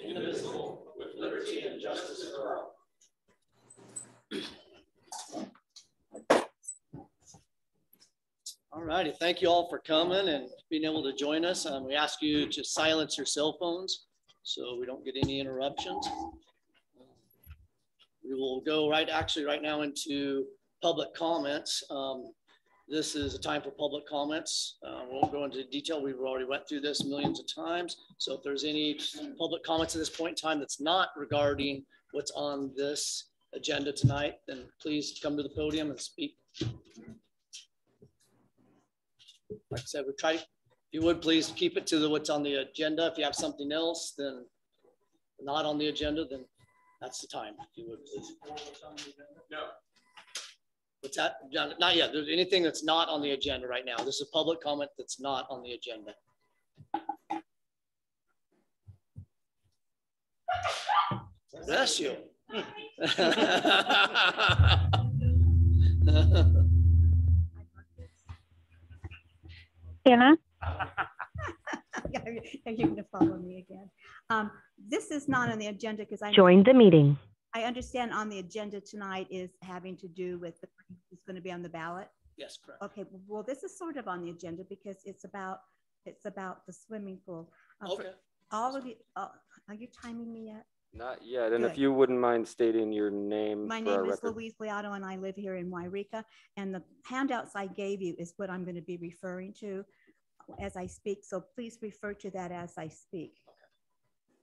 Indivisible, with liberty and justice for all. All righty, thank you all for coming and being able to join us. We ask you to silence your cell phones so we don't get any interruptions. We will go right now into public comments. This is a time for public comments. We won't go into detail. We've already went through this millions of times. So if there's any public comments at this point in time that's not regarding what's on this agenda tonight, then please come to the podium and speak. Like I said, we try, if you would please keep it to what's on the agenda. If you have something else then not on the agenda, then that's the time, if you would please. No. What's that? Not yet. There's anything that's not on the agenda right now. This is a public comment that's not on the agenda. Bless you. Anna? You're going to follow me again. This is not on the agenda because I joined the meeting. I understand on the agenda tonight is having to do with it's going to be on the ballot. Yes, correct. Okay, well, this is sort of on the agenda because it's about the swimming pool. Okay. All of you, are you timing me yet? Not yet. And Good. if you wouldn't mind stating your name. My name is Louise Liotto and I live here in Yreka. And the handouts I gave you is what I'm going to be referring to as I speak. So please refer to that as I speak.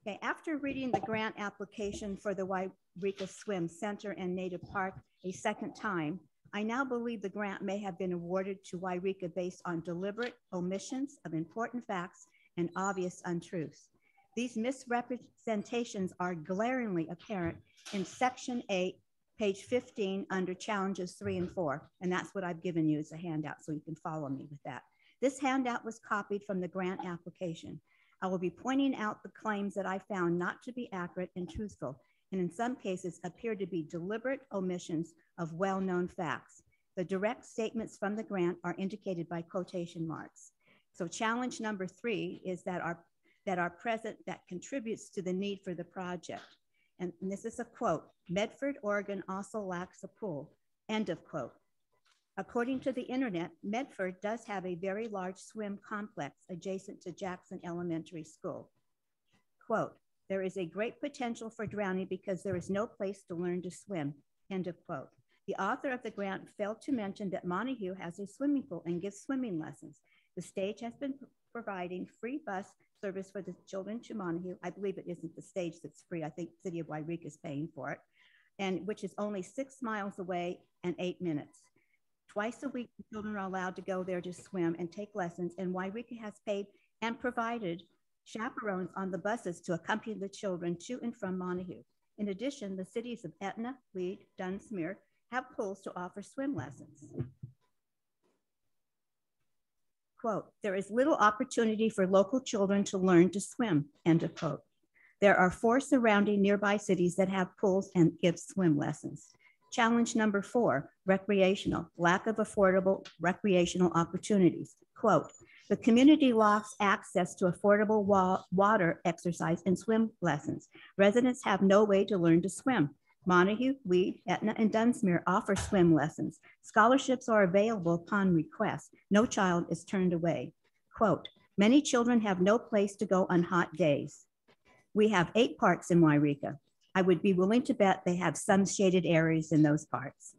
Okay, after reading the grant application for the Yreka Swim Center and Native Park a second time, I now believe the grant may have been awarded to Yreka based on deliberate omissions of important facts and obvious untruths. These misrepresentations are glaringly apparent in Section 8, page 15, under Challenges 3 and 4. And that's what I've given you as a handout, so you can follow me with that. This handout was copied from the grant application. I will be pointing out the claims that I found not to be accurate and truthful, and in some cases appear to be deliberate omissions of well-known facts. The direct statements from the grant are indicated by quotation marks. So challenge number 3 is that are present that contributes to the need for the project. And this is a quote, Medford, Oregon also lacks a pool, end of quote. According to the internet, Medford does have a very large swim complex adjacent to Jackson Elementary School. Quote, there is a great potential for drowning because there is no place to learn to swim, end of quote. The author of the grant failed to mention that Montague has a swimming pool and gives swimming lessons. The stage has been providing free bus service for the children to Montague. I believe it isn't the stage that's free. I think the city of Yreka is paying for it, and which is only 6 miles away and 8 minutes. Twice a week, the children are allowed to go there to swim and take lessons, and Yreka has paid and provided chaperones on the buses to accompany the children to and from Montague. In addition, the cities of Etna, Weed, Dunsmuir have pools to offer swim lessons. Quote, there is little opportunity for local children to learn to swim, end of quote. There are 4 surrounding nearby cities that have pools and give swim lessons. Challenge number 4, recreational, lack of affordable recreational opportunities. Quote, the community lacks access to affordable water exercise and swim lessons. Residents have no way to learn to swim. Montague, Weed, Etna, and Dunsmuir offer swim lessons. Scholarships are available upon request. No child is turned away. Quote, many children have no place to go on hot days. We have 8 parks in Yreka. I would be willing to bet they have some shaded areas in those parks.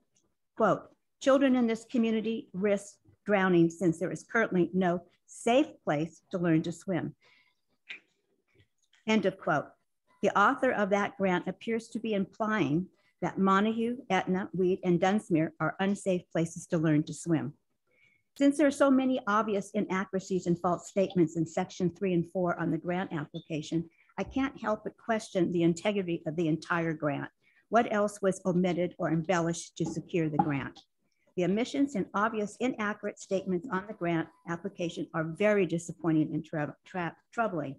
Quote, children in this community risk drowning since there is currently no safe place to learn to swim. End of quote. The author of that grant appears to be implying that Montague, Etna, Weed, and Dunsmuir are unsafe places to learn to swim. Since there are so many obvious inaccuracies and false statements in Section 3 and 4 on the grant application, I can't help but question the integrity of the entire grant. What else was omitted or embellished to secure the grant? The omissions and obvious inaccurate statements on the grant application are very disappointing and troubling.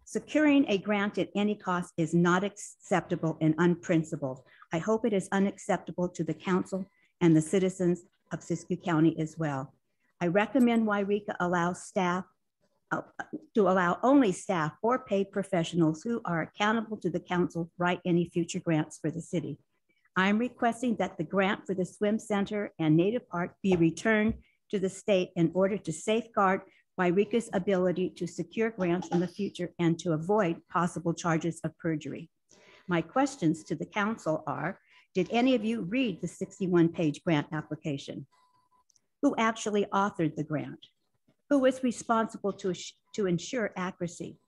Securing a grant at any cost is not acceptable and unprincipled. I hope it is unacceptable to the council and the citizens of Siskiyou County as well. I recommend Yreka allow staff to allow only staff or paid professionals who are accountable to the council write any future grants for the city. I'm requesting that the grant for the swim center and native park be returned to the state in order to safeguard Yreka's ability to secure grants in the future and to avoid possible charges of perjury. My questions to the council are, did any of you read the 61-page grant application? Who actually authored the grant? Who was responsible to ensure accuracy?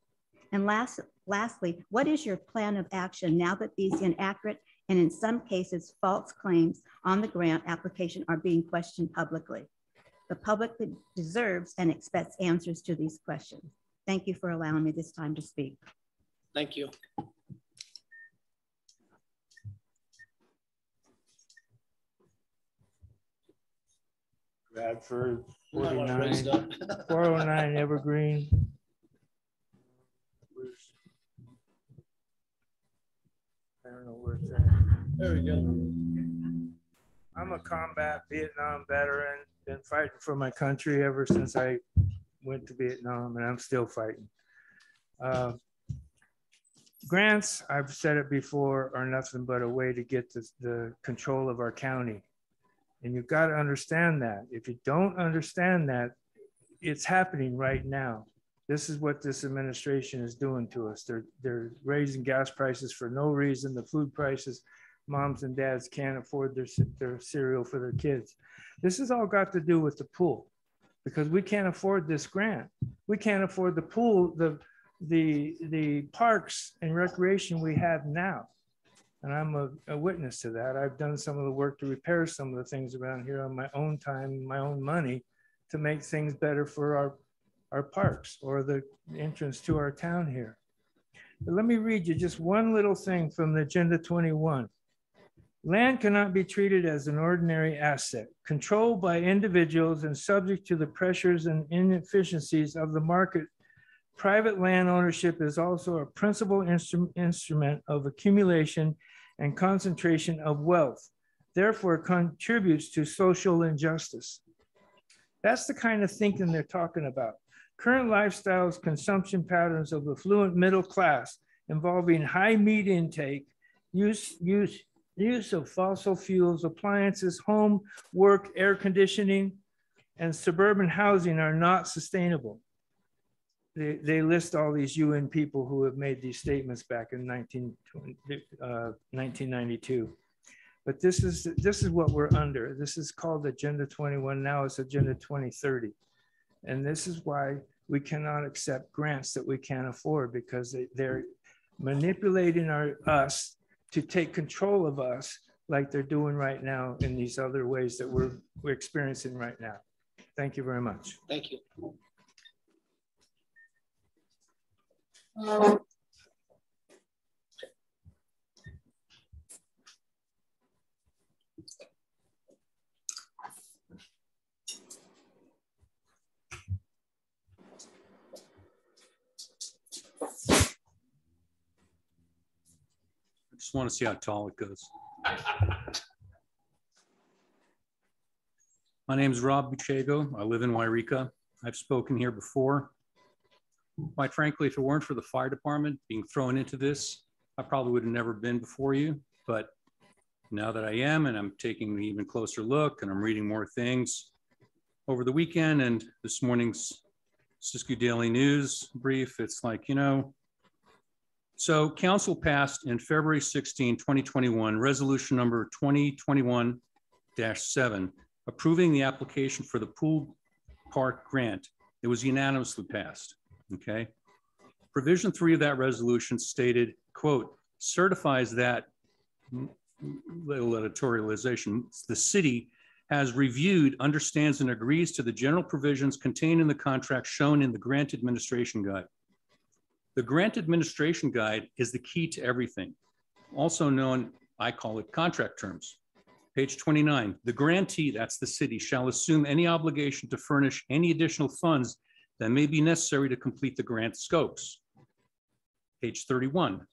And lastly, what is your plan of action now that these inaccurate and in some cases false claims on the grant application are being questioned publicly? The public deserves and expects answers to these questions. Thank you for allowing me this time to speak. Thank you. Bradford, 409 Evergreen. I don't know where it's at. There we go. I'm a combat Vietnam veteran, been fighting for my country ever since I went to Vietnam, and I'm still fighting. Grants, I've said it before, are nothing but a way to get the control of our county. And you've got to understand that. If you don't understand that, it's happening right now. This is what this administration is doing to us. They're raising gas prices for no reason. The food prices, moms and dads can't afford their cereal for their kids. This has all got to do with the pool, because we can't afford this grant. We can't afford the pool, the parks and recreation we have now. And I'm a witness to that. I've done some of the work to repair some of the things around here on my own time, my own money, to make things better for our parks or the entrance to our town here. But let me read you just one little thing from the Agenda 21. Land cannot be treated as an ordinary asset, controlled by individuals and subject to the pressures and inefficiencies of the market. Private land ownership is also a principal instrument of accumulation and concentration of wealth, therefore contributes to social injustice. That's the kind of thinking they're talking about. Current lifestyles, consumption patterns of affluent middle class involving high meat intake, use of fossil fuels, appliances, home, work, air conditioning, and suburban housing are not sustainable. They list all these UN people who have made these statements back in 1992. But this is what we're under. This is called Agenda 21. Now it's Agenda 2030. And this is why we cannot accept grants that we can't afford, because they're manipulating us to take control of us, like they're doing right now in these other ways that we're experiencing right now. Thank you very much. Thank you. I just want to see how tall it goes. My name is Rob Buchego. I live in Yreka. I've spoken here before. Quite frankly, if it weren't for the fire department being thrown into this, I probably would have never been before you. But now that I am, and I'm taking an even closer look, and I'm reading more things over the weekend and this morning's Siskiyou Daily News brief, it's like, you know. So council passed in February 16, 2021, resolution number 2021-7, approving the application for the pool park grant. It was unanimously passed. Okay. Provision 3 of that resolution stated, quote, certifies that, little editorialization, the city has reviewed, understands, and agrees to the general provisions contained in the contract shown in the grant administration guide. The grant administration guide is the key to everything. Also known, I call it contract terms. Page 29, the grantee, that's the city, shall assume any obligation to furnish any additional funds that may be necessary to complete the grant scopes. Page 31,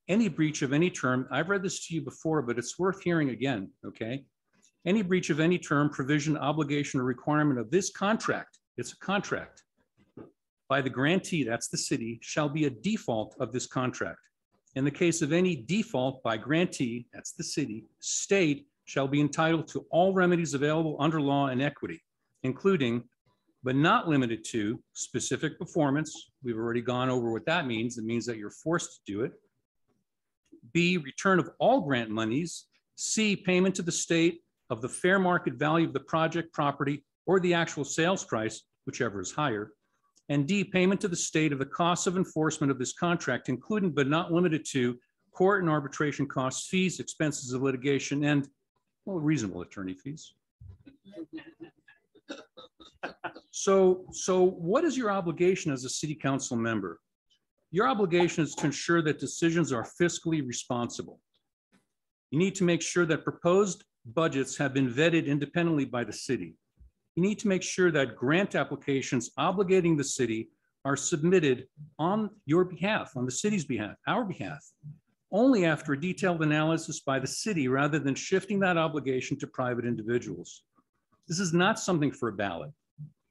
any breach of any term, I've read this to you before, but it's worth hearing again, okay? Any breach of any term, provision, obligation, or requirement of this contract, it's a contract, by the grantee, that's the city, shall be a default of this contract. In the case of any default by grantee, that's the city, state shall be entitled to all remedies available under law and equity, including, but not limited to, specific performance. We've already gone over what that means. It means that you're forced to do it. B, return of all grant monies. C, payment to the state of the fair market value of the project property or the actual sales price, whichever is higher. And D, payment to the state of the costs of enforcement of this contract, including but not limited to court and arbitration costs, fees, expenses of litigation, and, well, reasonable attorney fees. So what is your obligation as a city council member? Your obligation is to ensure that decisions are fiscally responsible. You need to make sure that proposed budgets have been vetted independently by the city. You need to make sure that grant applications obligating the city are submitted on your behalf, on the city's behalf, our behalf, only after a detailed analysis by the city rather than shifting that obligation to private individuals. This is not something for a ballot.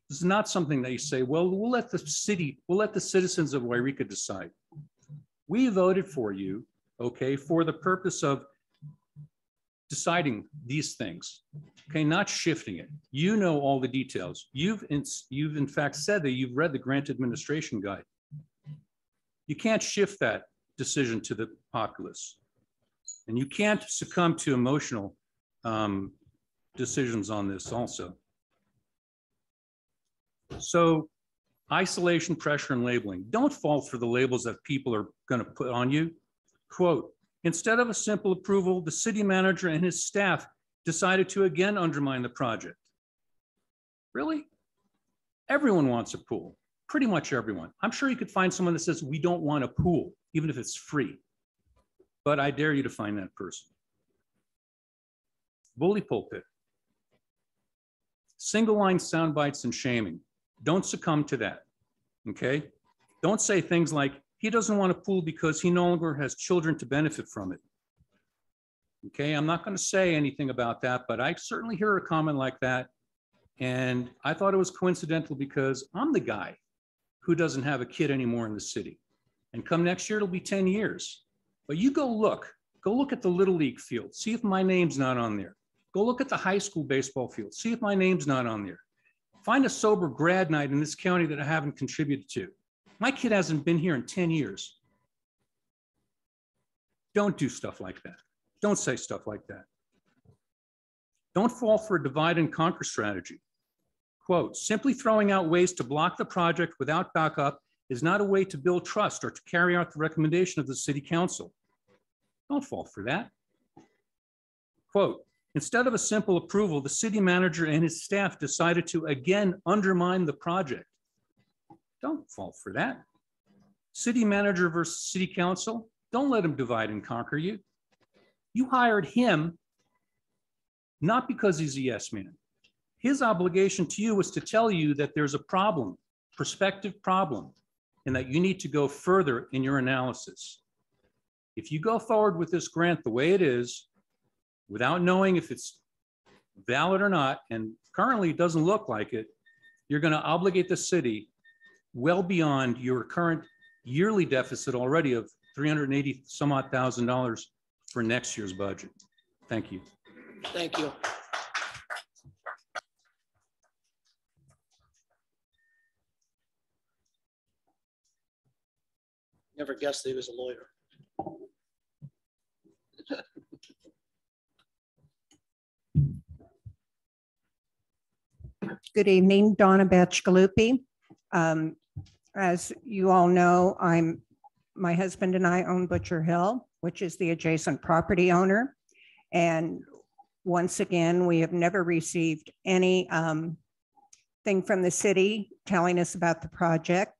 This is not something that you say, well, we'll let the citizens of Yreka decide. We voted for you, okay, for the purpose of deciding these things, okay, not shifting it. You know all the details. You've in fact said that you've read the grant administration guide. You can't shift that decision to the populace. And you can't succumb to emotional decisions on this also. So isolation, pressure, and labeling. Don't fall for the labels that people are going to put on you. Quote, instead of a simple approval, the city manager and his staff decided to again undermine the project. Really? Everyone wants a pool, pretty much everyone. I'm sure you could find someone that says, we don't want a pool, even if it's free. But I dare you to find that person. Bully pulpit. Single line sound bites and shaming. Don't succumb to that, okay? Don't say things like, he doesn't want a pool because he no longer has children to benefit from it. Okay, I'm not going to say anything about that, but I certainly hear a comment like that. And I thought it was coincidental because I'm the guy who doesn't have a kid anymore in the city. And come next year, it'll be 10 years. But you go look at the Little League field, see if my name's not on there. Go look at the high school baseball field, see if my name's not on there. Find a sober grad night in this county that I haven't contributed to. My kid hasn't been here in 10 years. Don't do stuff like that. Don't say stuff like that. Don't fall for a divide and conquer strategy. Quote, simply throwing out ways to block the project without backup is not a way to build trust or to carry out the recommendation of the city council. Don't fall for that. Quote, instead of a simple approval, the city manager and his staff decided to again undermine the project. Don't fall for that. City manager versus city council, don't let him divide and conquer you. You hired him not because he's a yes man. His obligation to you was to tell you that there's a problem, prospective problem, and that you need to go further in your analysis. If you go forward with this grant the way it is, without knowing if it's valid or not, and currently it doesn't look like it, you're going to obligate the city well beyond your current yearly deficit already of $380 some odd thousand for next year's budget. Thank you. Thank you. Never guessed that he was a lawyer. Good evening, Donna Batchgalupi. As you all know, my husband and I own Butcher Hill, which is the adjacent property owner. And once again, we have never received any thing from the city telling us about the project.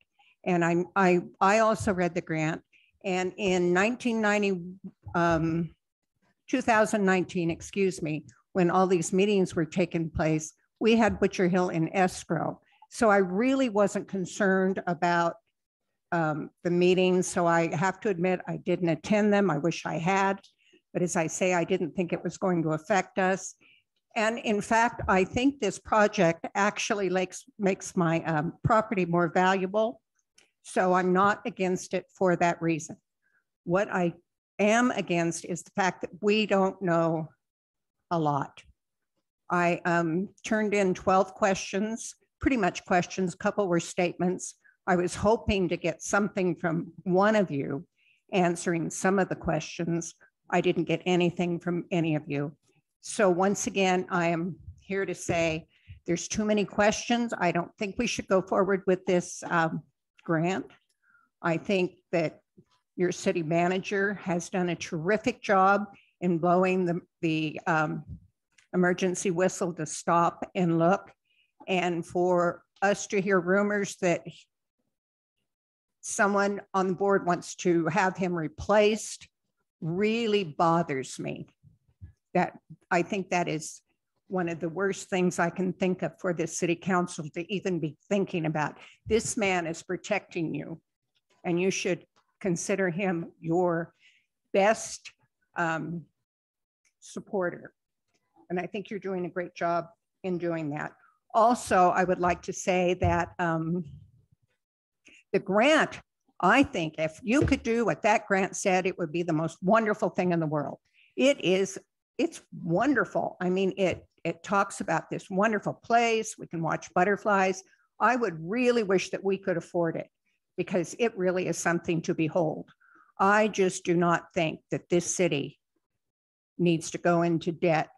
And I also read the grant. And in 2019, excuse me, when all these meetings were taking place, we had Butcher Hill in escrow. So I really wasn't concerned about the meetings. So I have to admit, I didn't attend them. I wish I had. But as I say, I didn't think it was going to affect us. And in fact, I think this project actually makes my property more valuable So I'm not against it for that reason. What I am against is the fact that we don't know a lot. I turned in 12 questions, pretty much questions, a couple were statements. I was hoping to get something from one of you answering some of the questions. I didn't get anything from any of you. So once again, I am here to say there's too many questions. I don't think we should go forward with this grant. I think that your city manager has done a terrific job in blowing the emergency whistle to stop and look. And for us to hear rumors that someone on the board wants to have him replaced really bothers me. That I think that is one of the worst things I can think of for this city council to even be thinking about. This man is protecting you, and you should consider him your best supporter. And I think you're doing a great job in doing that. Also, I would like to say that the grant, I think if you could do what that grant said, it would be the most wonderful thing in the world. It's wonderful. I mean, it talks about this wonderful place. We can watch butterflies. I would really wish that we could afford it because it really is something to behold. I just do not think that this city needs to go into debt,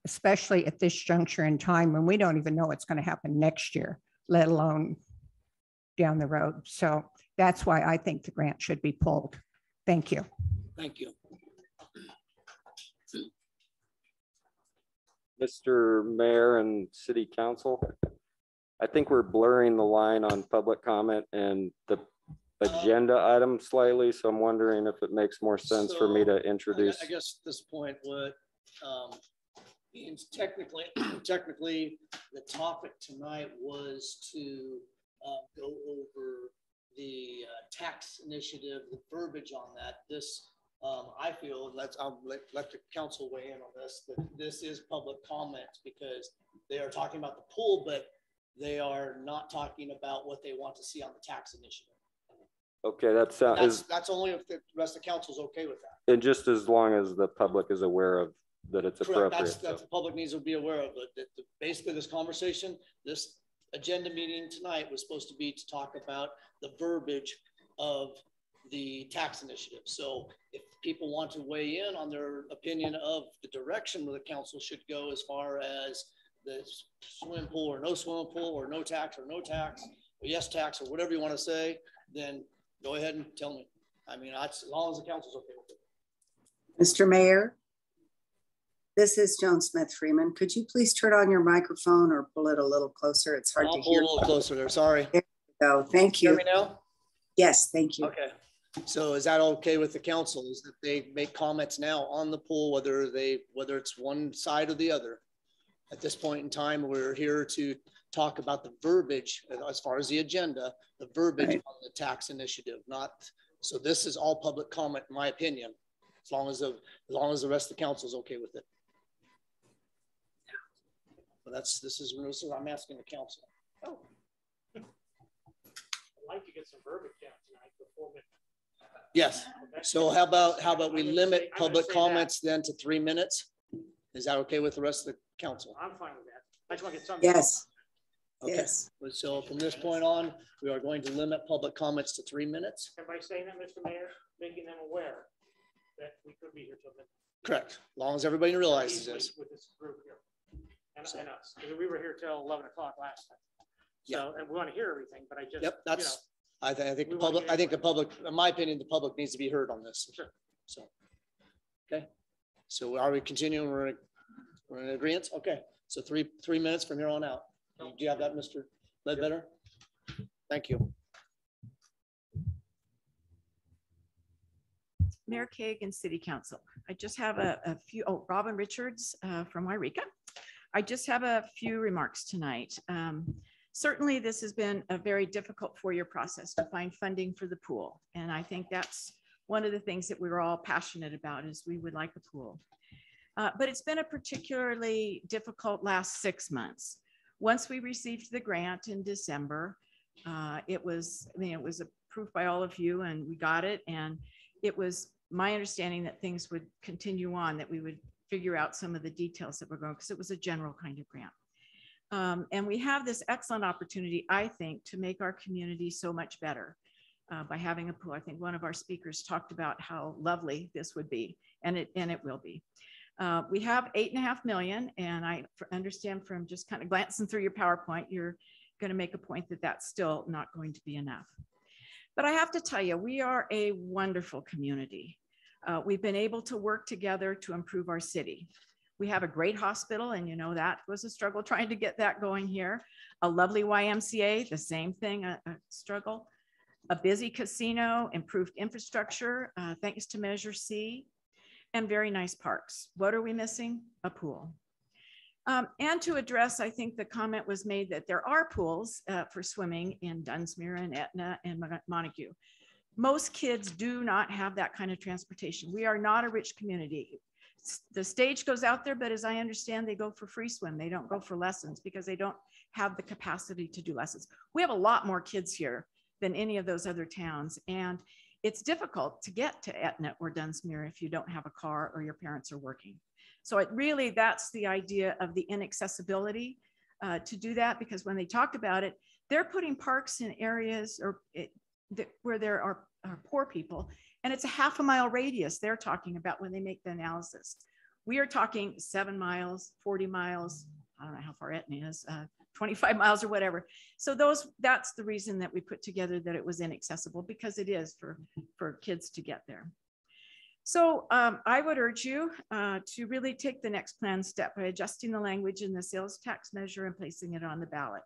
especially at this juncture in time when we don't even know what's going to happen next year, let alone down the road. So that's why I think the grant should be pulled. Thank you. Thank you. Mr. Mayor and City Council, I think we're blurring the line on public comment and the agenda item slightly. So I'm wondering if it makes more sense for me to introduce. I guess at this point, what means technically, the topic tonight was to go over the tax initiative, the verbiage on that. This, I feel, I'll let the council weigh in on this, that this is public comment because they are talking about the pool, but they are not talking about what they want to see on the tax initiative. Okay, that's only if the rest of the council is okay with that. and just as long as the public is aware of that it's Correct. appropriate. That's the public needs to be aware of it. Basically, this conversation, this agenda meeting tonight was supposed to be to talk about the verbiage of the tax initiative. So if people want to weigh in on their opinion of the direction where the council should go as far as the swimming pool or no swimming pool or no tax or yes tax or whatever you want to say, then go ahead and tell me. I mean, as long as the council's okay with it. Mr. Mayor, this is Joan Smith Freeman. Could you please turn on your microphone or pull it a little closer? It's hard to hear. I'll pull a little closer there. Sorry. There we go. Thank you. Hear me now? Yes, thank you. Okay. So is that okay with the council? Is that they make comments now on the pool, whether it's one side or the other? At this point in time, we're here to talk about the verbiage as far as the agenda, the verbiage on the tax initiative, so this is all public comment, in my opinion, as long as the rest of the council is okay with it. But this is I'm asking the council. Oh. I'd like to get some verbiage down tonight before midnight. Yes. So how about we limit public comments then to 3 minutes? Is that okay with the rest of the council? I'm fine with that. I just want to get something. Yes. Okay. Yes. So from this point on, we are going to limit public comments to 3 minutes. And by saying that, Mr. Mayor, making them aware that we could be here till midnight. Correct. As long as everybody realizes this. With this group here and us, because we were here till 11 o'clock last time. So, and we want to hear everything, but I just, Yep, that's, I think the public, in my opinion, the public needs to be heard on this. Sure. So, okay. So are we continuing? We're in agreement? Okay. So three minutes from here on out. Do you have that, Mr. Ledbetter? Thank you. Mayor Kagan, City Council. I just have a few, Robin Richards from Yreka. I just have a few remarks tonight. Certainly this has been a very difficult 4-year process to find funding for the pool. And I think that's one of the things that we were all passionate about is we would like a pool. But it's been a particularly difficult last 6 months. Once we received the grant in December, it was a approved by all of you and we got it. And it was my understanding that things would continue on, that we would figure out some of the details that were going, because it was a general kind of grant. And we have this excellent opportunity, I think, to make our community so much better by having a pool. I think one of our speakers talked about how lovely this would be, and it will be. We have 8.5 million, and I understand from just kind of glancing through your PowerPoint, you're going to make a point that that's still not going to be enough. But I have to tell you, we are a wonderful community. We've been able to work together to improve our city. We have a great hospital, and you know that was a struggle trying to get that going here. A lovely YMCA, the same thing, a struggle. A busy casino, improved infrastructure, thanks to Measure C, and very nice parks. What are we missing? A pool. And to address, I think the comment was made that there are pools for swimming in Dunsmuir and Etna and Montague. Most kids do not have that kind of transportation. We are not a rich community. The stage goes out there, but as I understand, they go for free swim. They don't go for lessons because they don't have the capacity to do lessons. We have a lot more kids here than any of those other towns. And it's difficult to get to Etna or Dunsmuir if you don't have a car or your parents are working. So it really, that's the idea of the inaccessibility to do that, because when they talked about it, they're putting parks in areas where there are poor people, and it's a half a mile radius they're talking about when they make the analysis. We are talking 7 miles, 40 miles, I don't know how far Etna is, 25 miles or whatever. So that's the reason that we put together that it was inaccessible, because it is for kids to get there. So I would urge you to really take the next planned step by adjusting the language in the sales tax measure and placing it on the ballot,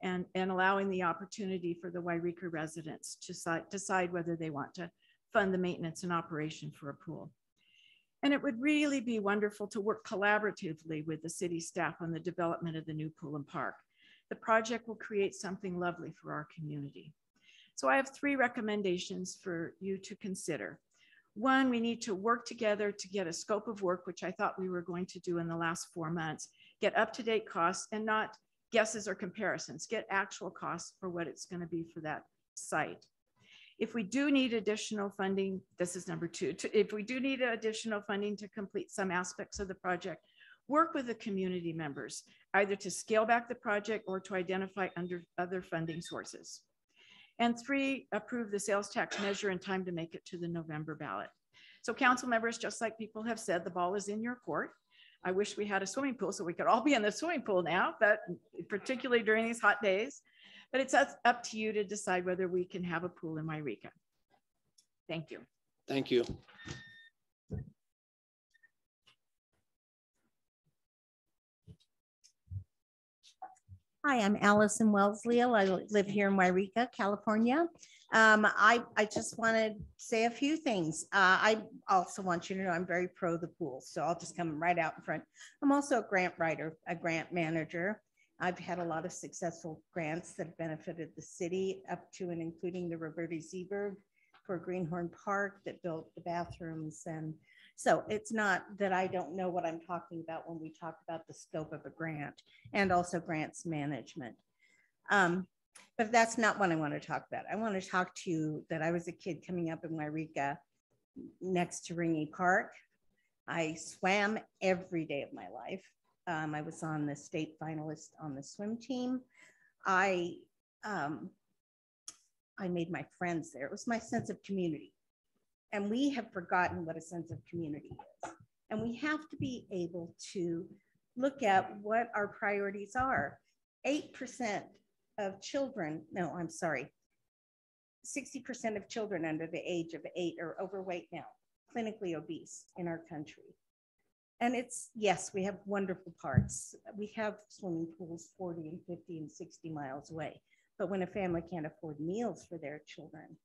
and allowing the opportunity for the Yreka residents to decide whether they want to fund the maintenance and operation for a pool. And it would really be wonderful to work collaboratively with the city staff on the development of the new pool and park. The project will create something lovely for our community. So I have 3 recommendations for you to consider. 1, we need to work together to get a scope of work, which I thought we were going to do in the last 4 months, get up-to-date costs and not guesses or comparisons, get actual costs for what it's going to be for that site. If we do need additional funding, this is number 2, if we do need additional funding to complete some aspects of the project, work with the community members, either to scale back the project or to identify other funding sources. And 3, approve the sales tax measure in time to make it to the November ballot. So council members, just like people have said, the ball is in your court. I wish we had a swimming pool so we could all be in the swimming pool now, but particularly during these hot days. But it's up to you to decide whether we can have a pool in Yreka. Thank you. Thank you. Hi, I'm Allison Wellesley. I live here in Yreka, California. I just want to say a few things. I also want you to know I'm very pro the pool, so I'll just come right out in front. I'm also a grant writer, a grant manager. I've had a lot of successful grants that benefited the city, up to and including the Roberta Zeeberg for Greenhorn Park that built the bathrooms. And so it's not that I don't know what I'm talking about when we talk about the scope of a grant, and also grants management. But that's not what I want to talk about. I want to talk to you that I was a kid coming up in Yreka next to Ringy Park. I swam every day of my life. I was on the state finalist on the swim team. I made my friends there. It was my sense of community. And we have forgotten what a sense of community is. And we have to be able to look at what our priorities are. 8% of children, no, I'm sorry, 60% of children under the age of 8 are overweight now, clinically obese in our country. And it's, yes, we have wonderful parks. We have swimming pools 40 and 50 and 60 miles away. But when a family can't afford meals for their children,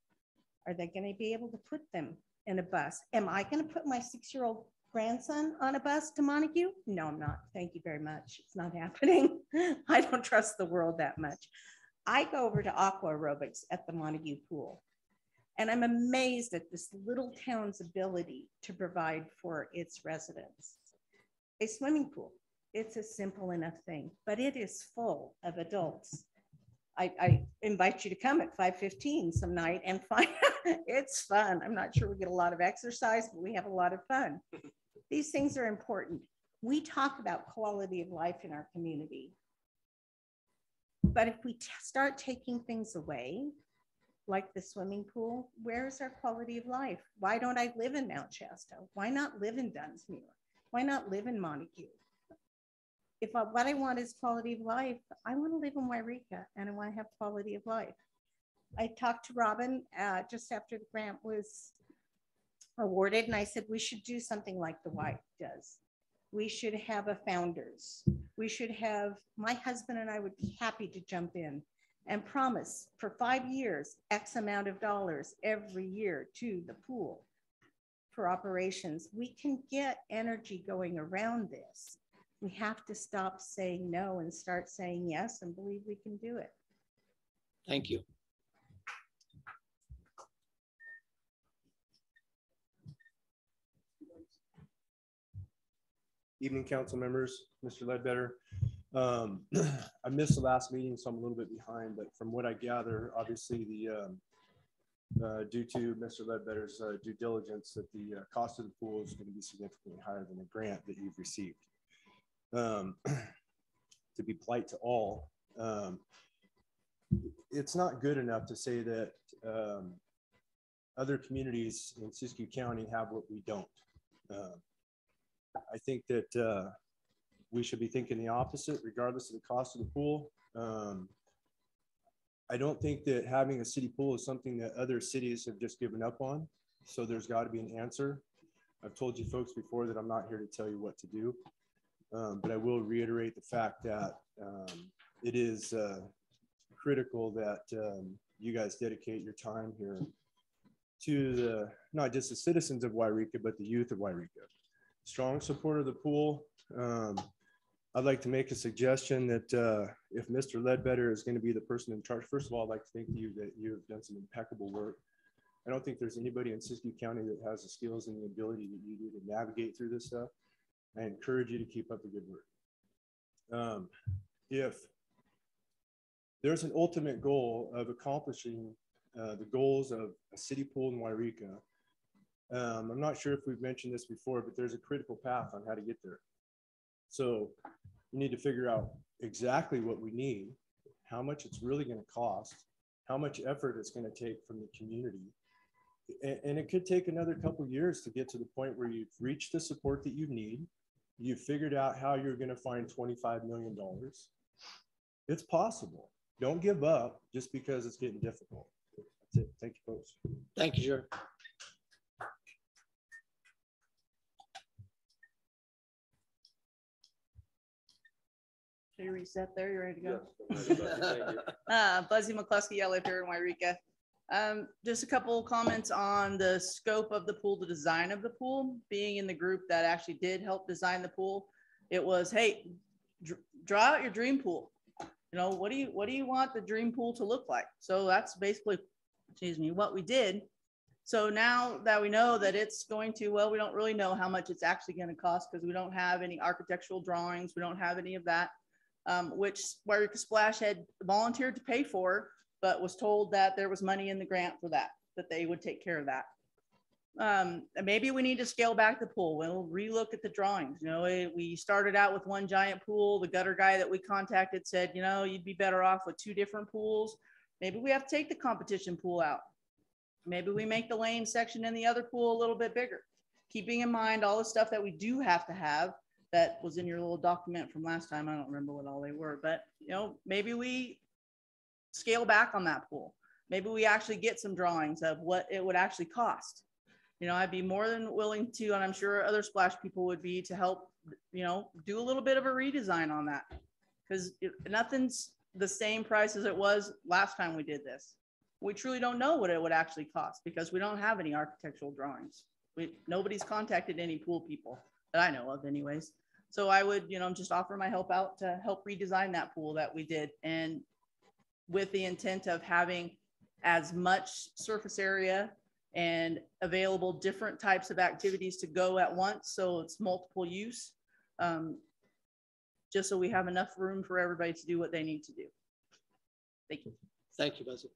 are they going to be able to put them in a bus? Am I going to put my 6-year-old grandson on a bus to Montague? No, I'm not. Thank you very much. It's not happening. I don't trust the world that much. I go over to aqua aerobics at the Montague pool. And I'm amazed at this little town's ability to provide for its residents a swimming pool. It's a simple enough thing, but it is full of adults. I invite you to come at 5:15 some night and find it's fun. I'm not sure we get a lot of exercise, but we have a lot of fun. These things are important. We talk about quality of life in our community. But if we start taking things away, like the swimming pool, where's our quality of life? Why don't I live in Mount Shasta? Why not live in Dunsmuir? Why not live in Montague? If what I want is quality of life, I want to live in Yreka and I want to have quality of life. I talked to Robin just after the grant was awarded, and I said, we should do something like the Y does. We should have a founders. We should have, my husband and I would be happy to jump in and promise for 5 years, X amount of dollars every year to the pool for operations. We can get energy going around this. We have to stop saying no and start saying yes and believe we can do it. Thank you. Evening, council members, Mr. Ledbetter. I missed the last meeting, so I'm a little bit behind, but from what I gather, obviously due to Mr. Ledbetter's due diligence, that the cost of the pool is going to be significantly higher than the grant that you've received. To be polite to all, it's not good enough to say that other communities in Siskiyou County have what we don't. I think that we should be thinking the opposite, regardless of the cost of the pool. I don't think that having a city pool is something that other cities have just given up on. So there's got to be an answer. I've told you folks before that I'm not here to tell you what to do. But I will reiterate the fact that it is critical that you guys dedicate your time here to not just the citizens of Yreka, but the youth of Yreka. Strong support of the pool. I'd like to make a suggestion that if Mr. Ledbetter is going to be the person in charge, first of all, I'd like to thank you that you have done some impeccable work. I don't think there's anybody in Siskiyou County that has the skills and the ability that you do to navigate through this stuff. I encourage you to keep up the good work. If there's an ultimate goal of accomplishing the goals of a city pool in Yreka, I'm not sure if we've mentioned this before, but there's a critical path on how to get there. So you need to figure out exactly what we need, how much it's really going to cost, how much effort it's going to take from the community. And it could take another couple of years to get to the point where you've reached the support that you need. You've figured out how you're going to find $25 million. It's possible. Don't give up just because it's getting difficult. That's it. Thank you, folks. Thank you, Jared. So you reset there, you ready to go? Yes, Buzzy McCluskey, I live here in Yreka. Just a couple comments on the scope of the pool, the design of the pool. Being in the group that actually did help design the pool, it was, hey, draw out your dream pool. You know, what do you want the dream pool to look like? So that's basically, excuse me, what we did. So now that we know that it's going to, well, we don't really know how much it's actually going to cost because we don't have any architectural drawings. We don't have any of that, which Yreka Splash had volunteered to pay for, but was told that there was money in the grant for that they would take care of that. Maybe we need to scale back the pool. We'll relook at the drawings. You know, we started out with one giant pool. The gutter guy that we contacted said, you know, you'd be better off with 2 different pools. Maybe we have to take the competition pool out. Maybe we make the lane section in the other pool a little bit bigger, keeping in mind all the stuff that we do have to have that was in your little document from last time. I don't remember what all they were, but you know, maybe we scale back on that pool. Maybe we actually get some drawings of what it would actually cost. You know, I'd be more than willing to, and I'm sure other splash people would be, to help, you know, do a little bit of a redesign on that, because nothing's the same price as it was last time we did this. We truly don't know what it would actually cost because we don't have any architectural drawings. Nobody's contacted any pool people that I know of anyways. So I would, you know, just offer my help out to help redesign that pool that we did, and with the intent of having as much surface area and available different types of activities to go at once. So it's multiple use, just so we have enough room for everybody to do what they need to do. Thank you. Thank you, Buzzy.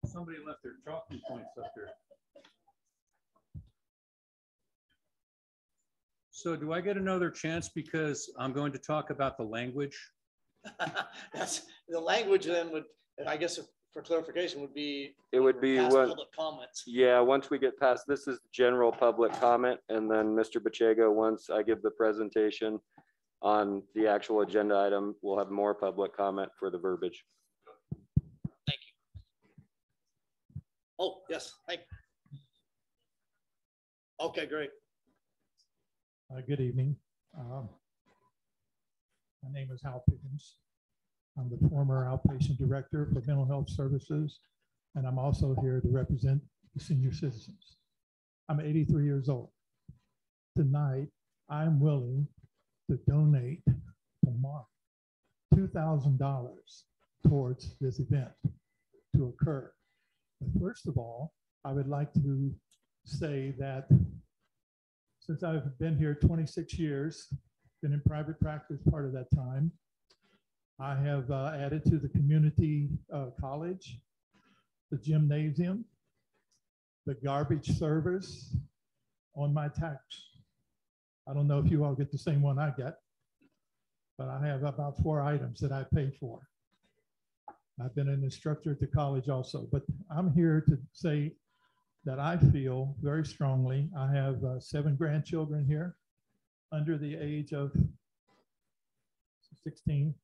Somebody left their talking points up there. So do I get another chance because I'm going to talk about the language? That's the language then would, and I guess for clarification would be. It would be past what, public comments. yeah, once we get past, this is general public comment, and then Mr. Pacheco, once I give the presentation on the actual agenda item, we'll have more public comment for the verbiage. Thank you. Oh, yes, thank you. Okay, great. Good evening. My name is Hal Pickens. I'm the former outpatient director for mental health services, and I'm also here to represent the senior citizens. I'm 83 years old. Tonight, I'm willing to donate tomorrow $2,000 towards this event to occur. But first of all, I would like to say that since I've been here 26 years, been in private practice part of that time, I have added to the community college, the gymnasium, the garbage service on my tax. I don't know if you all get the same one I get, but I have about 4 items that I pay for. I've been an instructor at the college also, but I'm here to say that I feel very strongly. I have 7 grandchildren here under the age of 16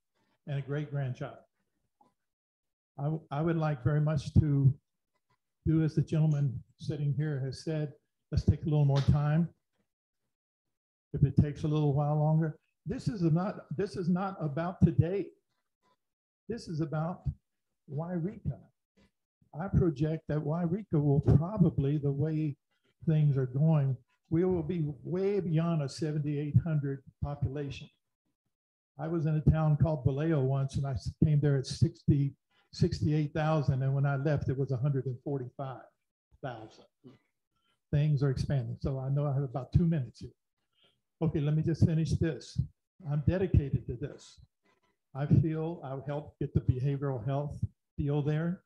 and a great grandchild. I would like very much to do as the gentleman sitting here has said, let's take a little more time. If it takes a little while longer, this is not about today. This is about Yreka. I project that Yreka will probably, the way things are going, we will be way beyond a 7,800 population. I was in a town called Vallejo once, and I came there at 68,000, and when I left, it was 145,000. Things are expanding, so I know I have about 2 minutes here. Okay, let me just finish this. I'm dedicated to this. I feel I'll help get the behavioral health deal there.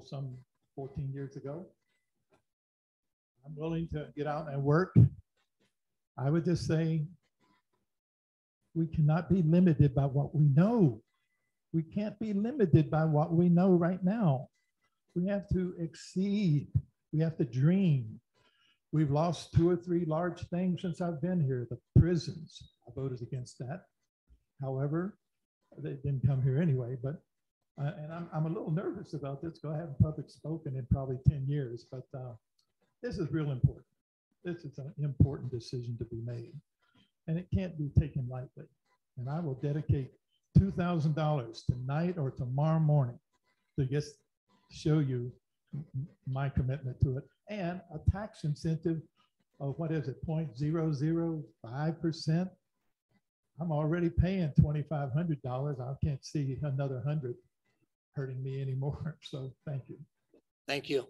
Some 14 years ago. I'm willing to get out and work. I would just say we cannot be limited by what we know. We can't be limited by what we know right now. We have to exceed. We have to dream. We've lost 2 or 3 large things since I've been here. The prisons, I voted against that. However, they didn't come here anyway, but and I'm a little nervous about this because I haven't public spoken in probably 10 years, but this is real important. This is an important decision to be made, and it can't be taken lightly. And I will dedicate $2,000 tonight or tomorrow morning to just show you my commitment to it, and a tax incentive of, what is it, 0.005%. I'm already paying $2,500. I can't see another 100 hurting me anymore. So thank you. Thank you.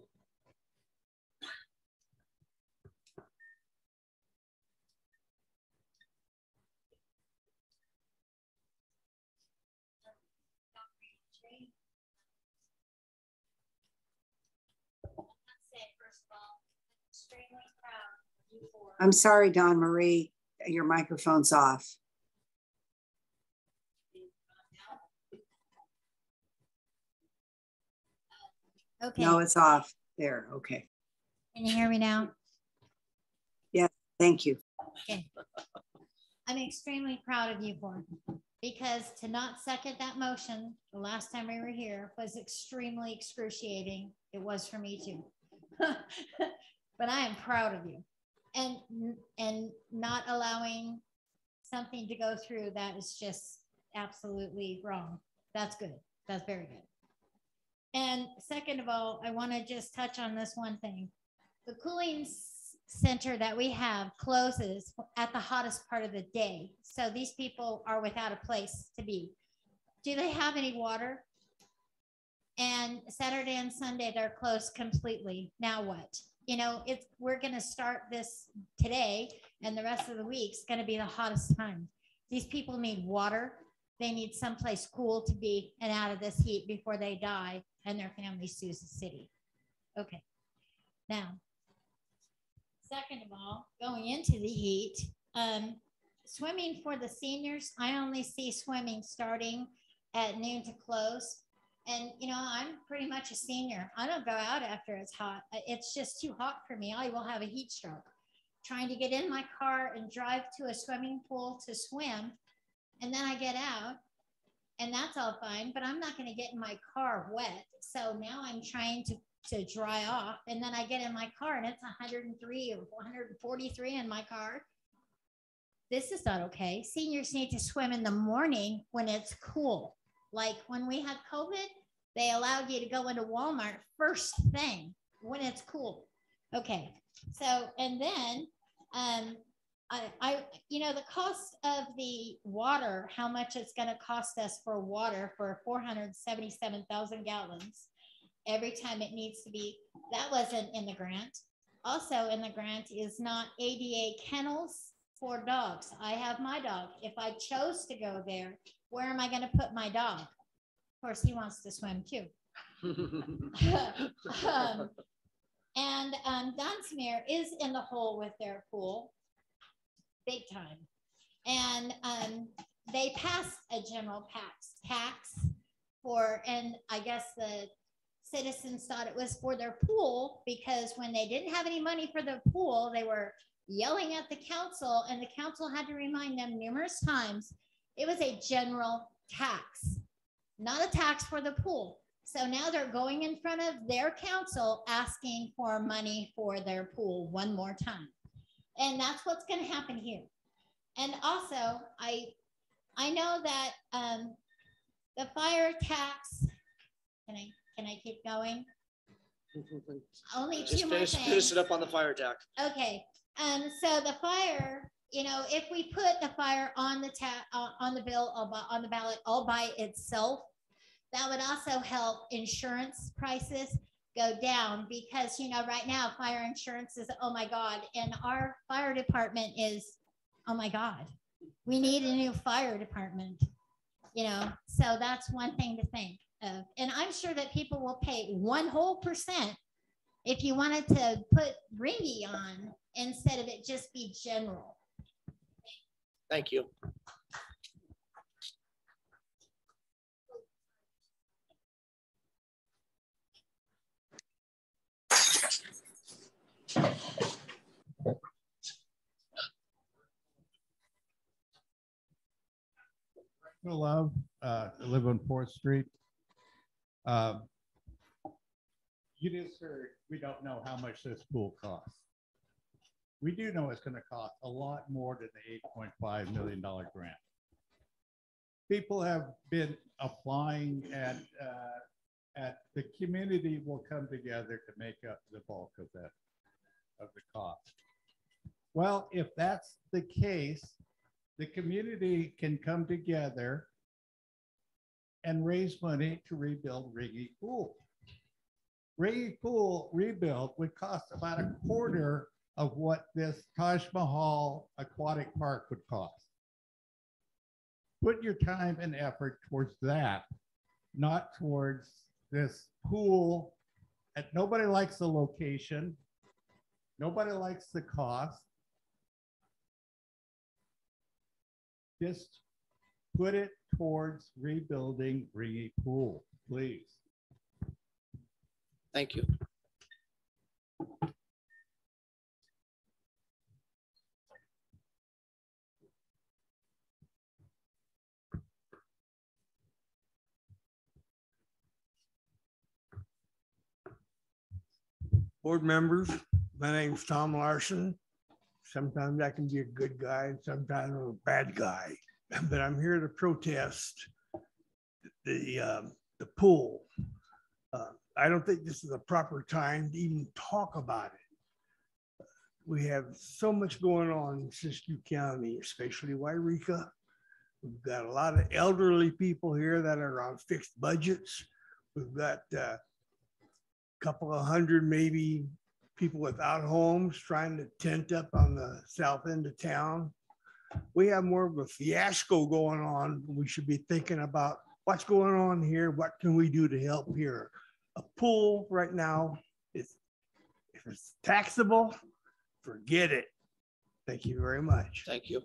I'm sorry, Dawn Marie, your microphone's off. Okay. No, it's off. There, okay. Can you hear me now? Yes, thank you. Okay. I'm extremely proud of you for it, because to not second that motion the last time we were here was extremely excruciating. It was for me too. But I am proud of you. And not allowing something to go through that is just absolutely wrong. That's good. That's very good. And second of all, I want to just touch on this one thing. The cooling center that we have closes at the hottest part of the day. So these people are without a place to be. Do they have any water? And Saturday and Sunday, they're closed completely. Now what? you know, we're going to start this today, and the rest of the week's going to be the hottest time. These people need water. They need someplace cool to be and out of this heat before they die and their family sues the city. Okay. Now, second of all, going into the heat, swimming for the seniors, I only see swimming starting at noon to close. And, you know, I'm pretty much a senior. I don't go out after it's hot. It's just too hot for me. I will have a heat stroke. Trying to get in my car and drive to a swimming pool to swim. And then I get out and that's all fine, but I'm not going to get in my car wet. So now I'm trying to dry off. And then I get in my car and it's 103 or 143 in my car. This is not okay. Seniors need to swim in the morning when it's cool. Like when we had COVID, they allowed you to go into Walmart first thing when it's cool. Okay. So, and then, you know, the cost of the water, how much it's going to cost us for water for 477,000 gallons every time it needs to be, that wasn't in the grant. Also in the grant is not ADA kennels for dogs. I have my dog. If I chose to go there, where am I going to put my dog? Of course, he wants to swim too. Dunsmuir is in the hole with their pool, big time. And they passed a general tax for, and I guess the citizens thought it was for their pool because when they didn't have any money for the pool, they were yelling at the council, and the council had to remind them numerous times it was a general tax, not a tax for the pool. So now they're going in front of their council asking for money for their pool one more time. And that's what's going to happen here. And also, I know that the fire tax, can I keep going? Only Just two more things. Finish it up on the fire tax. Okay. So the fire, you know, if we put the fire on the bill, on the ballot all by itself, that would also help insurance prices go down because, you know, right now fire insurance is, oh my God. And our fire department is, oh my God, we need a new fire department, you know, so that's one thing to think of. And I'm sure that people will pay 1% if you wanted to put Ringy on instead of it just be general. Thank you. Love, I live on 4th Street. You just heard, we don't know how much this pool costs. We do know it's going to cost a lot more than the $8.5 million grant. People have been applying and the community will come together to make up the bulk of that, of the cost. Well, if that's the case, the community can come together and raise money to rebuild Ringy Pool. Ringy Pool rebuild would cost about a quarter of what this Taj Mahal aquatic park would cost. Put your time and effort towards that, not towards this pool. And nobody likes the location. Nobody likes the cost. Just put it towards rebuilding Ringy Pool, please. Thank you. Board members, my name's Tom Larson. Sometimes I can be a good guy and sometimes I'm a bad guy, but I'm here to protest the pool. I don't think this is the proper time to even talk about it. We have so much going on in Siskiyou County, especially Yreka. We've got a lot of elderly people here that are on fixed budgets. We've got a couple of hundred maybe people without homes trying to tent up on the south end of town. We have more of a fiasco going on. We should be thinking about what's going on here. What can we do to help here? A pool right now is, if it's taxable, forget it. Thank you very much. Thank you.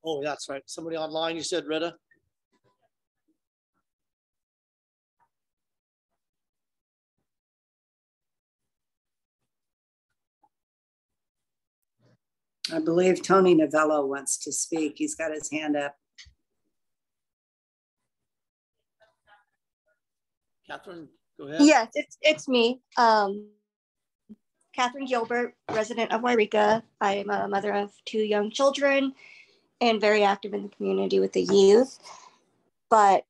Oh, that's right. Somebody online, you said, Rita? I believe Tony Novello wants to speak. He's got his hand up. Catherine, go ahead. Yes, it's me. Catherine Gilbert, resident of Yreka. I am a mother of 2 young children and very active in the community with the youth. But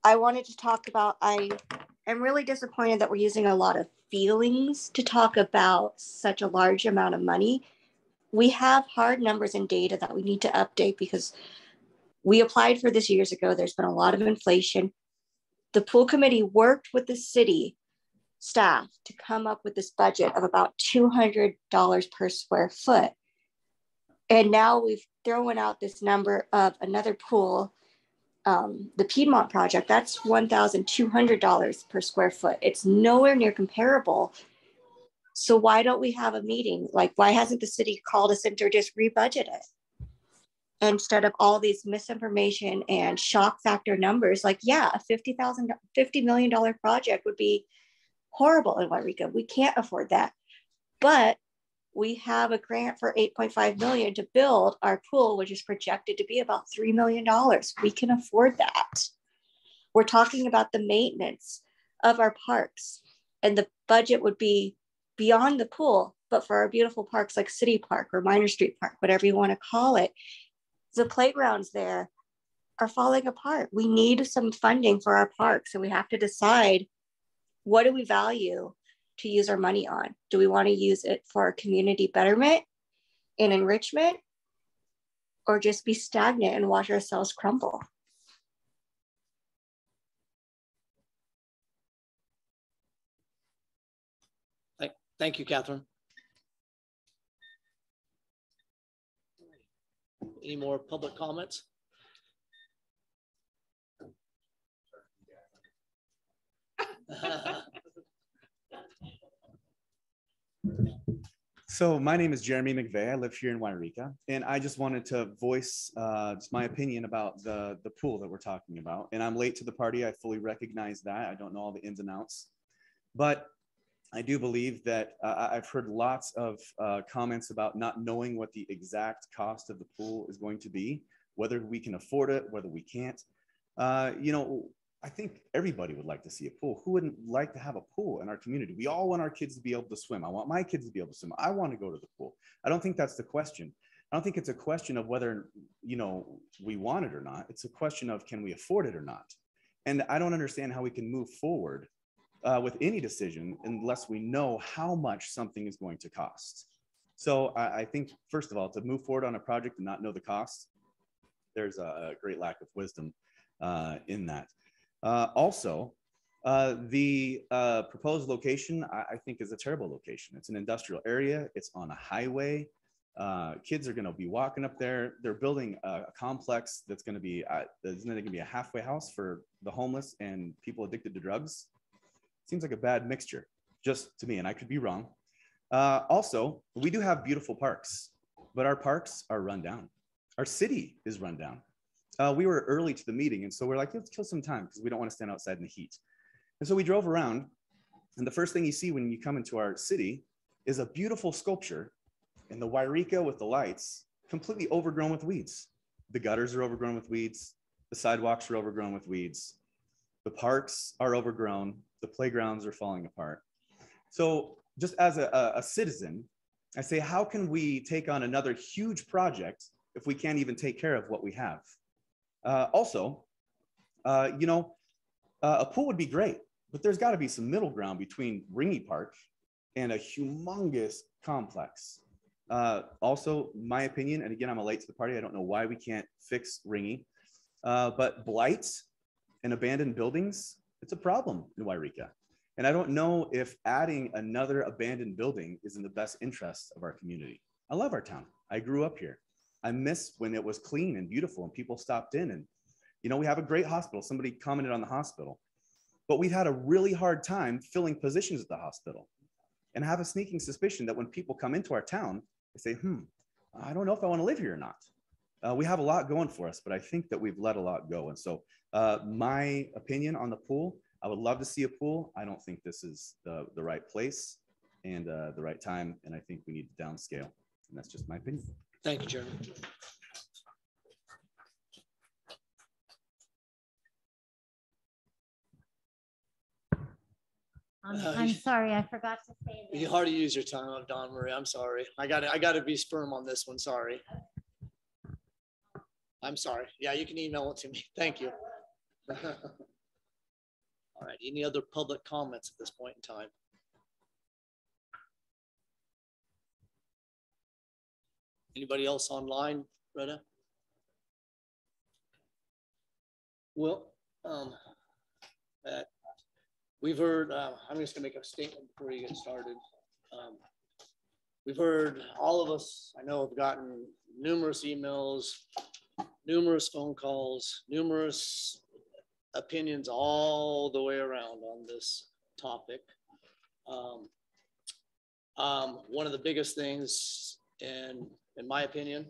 I wanted to talk about, I am really disappointed that we're using a lot of feelings to talk about such a large amount of money. We have hard numbers and data that we need to update because we applied for this years ago. There's been a lot of inflation. The pool committee worked with the city staff to come up with this budget of about $200 per square foot. And now we've thrown out this number of another pool, the Piedmont project, that's $1,200 per square foot. It's nowhere near comparable. So why don't we have a meeting? Like, why hasn't the city called us in to just rebudget it? Instead of all these misinformation and shock factor numbers, like, yeah, a $50 million project would be horrible in Yreka. We can't afford that. But we have a grant for $8.5 million to build our pool, which is projected to be about $3 million. We can afford that. We're talking about the maintenance of our parks, and the budget would be beyond the pool, but for our beautiful parks like City Park or Minor Street Park, whatever you want to call it, the playgrounds there are falling apart. We need some funding for our parks, and we have to decide, what do we value to use our money on? Do we want to use it for community betterment and enrichment, or just be stagnant and watch ourselves crumble? Thank you, Catherine. Any more public comments? So my name is Jeremy McVeigh. I live here in Yreka, and I just wanted to voice just my opinion about the pool that we're talking about. And I'm late to the party. I fully recognize that. I don't know all the ins and outs, but I do believe that I've heard lots of comments about not knowing what the exact cost of the pool is going to be, whether we can afford it, whether we can't. You know, I think everybody would like to see a pool. Who wouldn't like to have a pool in our community? We all want our kids to be able to swim. I want my kids to be able to swim. I want to go to the pool. I don't think that's the question. I don't think it's a question of whether, you know, we want it or not. It's a question of, can we afford it or not? And I don't understand how we can move forward with any decision unless we know how much something is going to cost. So I think, first of all, to move forward on a project and not know the cost, there's a great lack of wisdom in that. Also, the proposed location, I think, is a terrible location. It's an industrial area. It's on a highway. Kids are going to be walking up there. They're building a complex that's going to be, isn't it going to be a halfway house for the homeless and people addicted to drugs? Seems like a bad mixture, just to me, and I could be wrong. Also, we do have beautiful parks, but our parks are run down. Our city is run down. We were early to the meeting, and so we're like, let's kill some time because we don't want to stand outside in the heat. And so we drove around, and the first thing you see when you come into our city is a beautiful sculpture in the Yreka with the lights, completely overgrown with weeds. The gutters are overgrown with weeds. The sidewalks are overgrown with weeds. The parks are overgrown. The playgrounds are falling apart. So just as a citizen, I say, how can we take on another huge project if we can't even take care of what we have? Also, you know, a pool would be great, but there's got to be some middle ground between Ringy Park and a humongous complex. Also, my opinion, and again, I'm late to the party. I don't know why we can't fix Ringy, but blight and abandoned buildings It's a problem in Yreka. And I don't know if adding another abandoned building is in the best interest of our community. I love our town. I grew up here. I miss when it was clean and beautiful and people stopped in. And, you know, we have a great hospital. Somebody commented on the hospital, but we've had a really hard time filling positions at the hospital. And I have a sneaking suspicion that when people come into our town, they say, I don't know if I want to live here or not. We have a lot going for us, but I think that we've let a lot go. And so my opinion on the pool, I would love to see a pool. I don't think this is the right place and the right time. And I think we need to downscale. And that's just my opinion. Thank you, Chairman. I'm sorry, I forgot to say that. You hardly use your time, Don Marie. I'm sorry. I got to be firm on this one. Sorry. I'm sorry. Yeah, you can email it to me. Thank you. All right. Any other public comments at this point in time? Anybody else online, Retta? Well, we've heard, I'm just gonna make a statement before you get started. We've heard, all of us, I know, have gotten numerous emails, numerous phone calls, numerous opinions all the way around on this topic. One of the biggest things, in my opinion,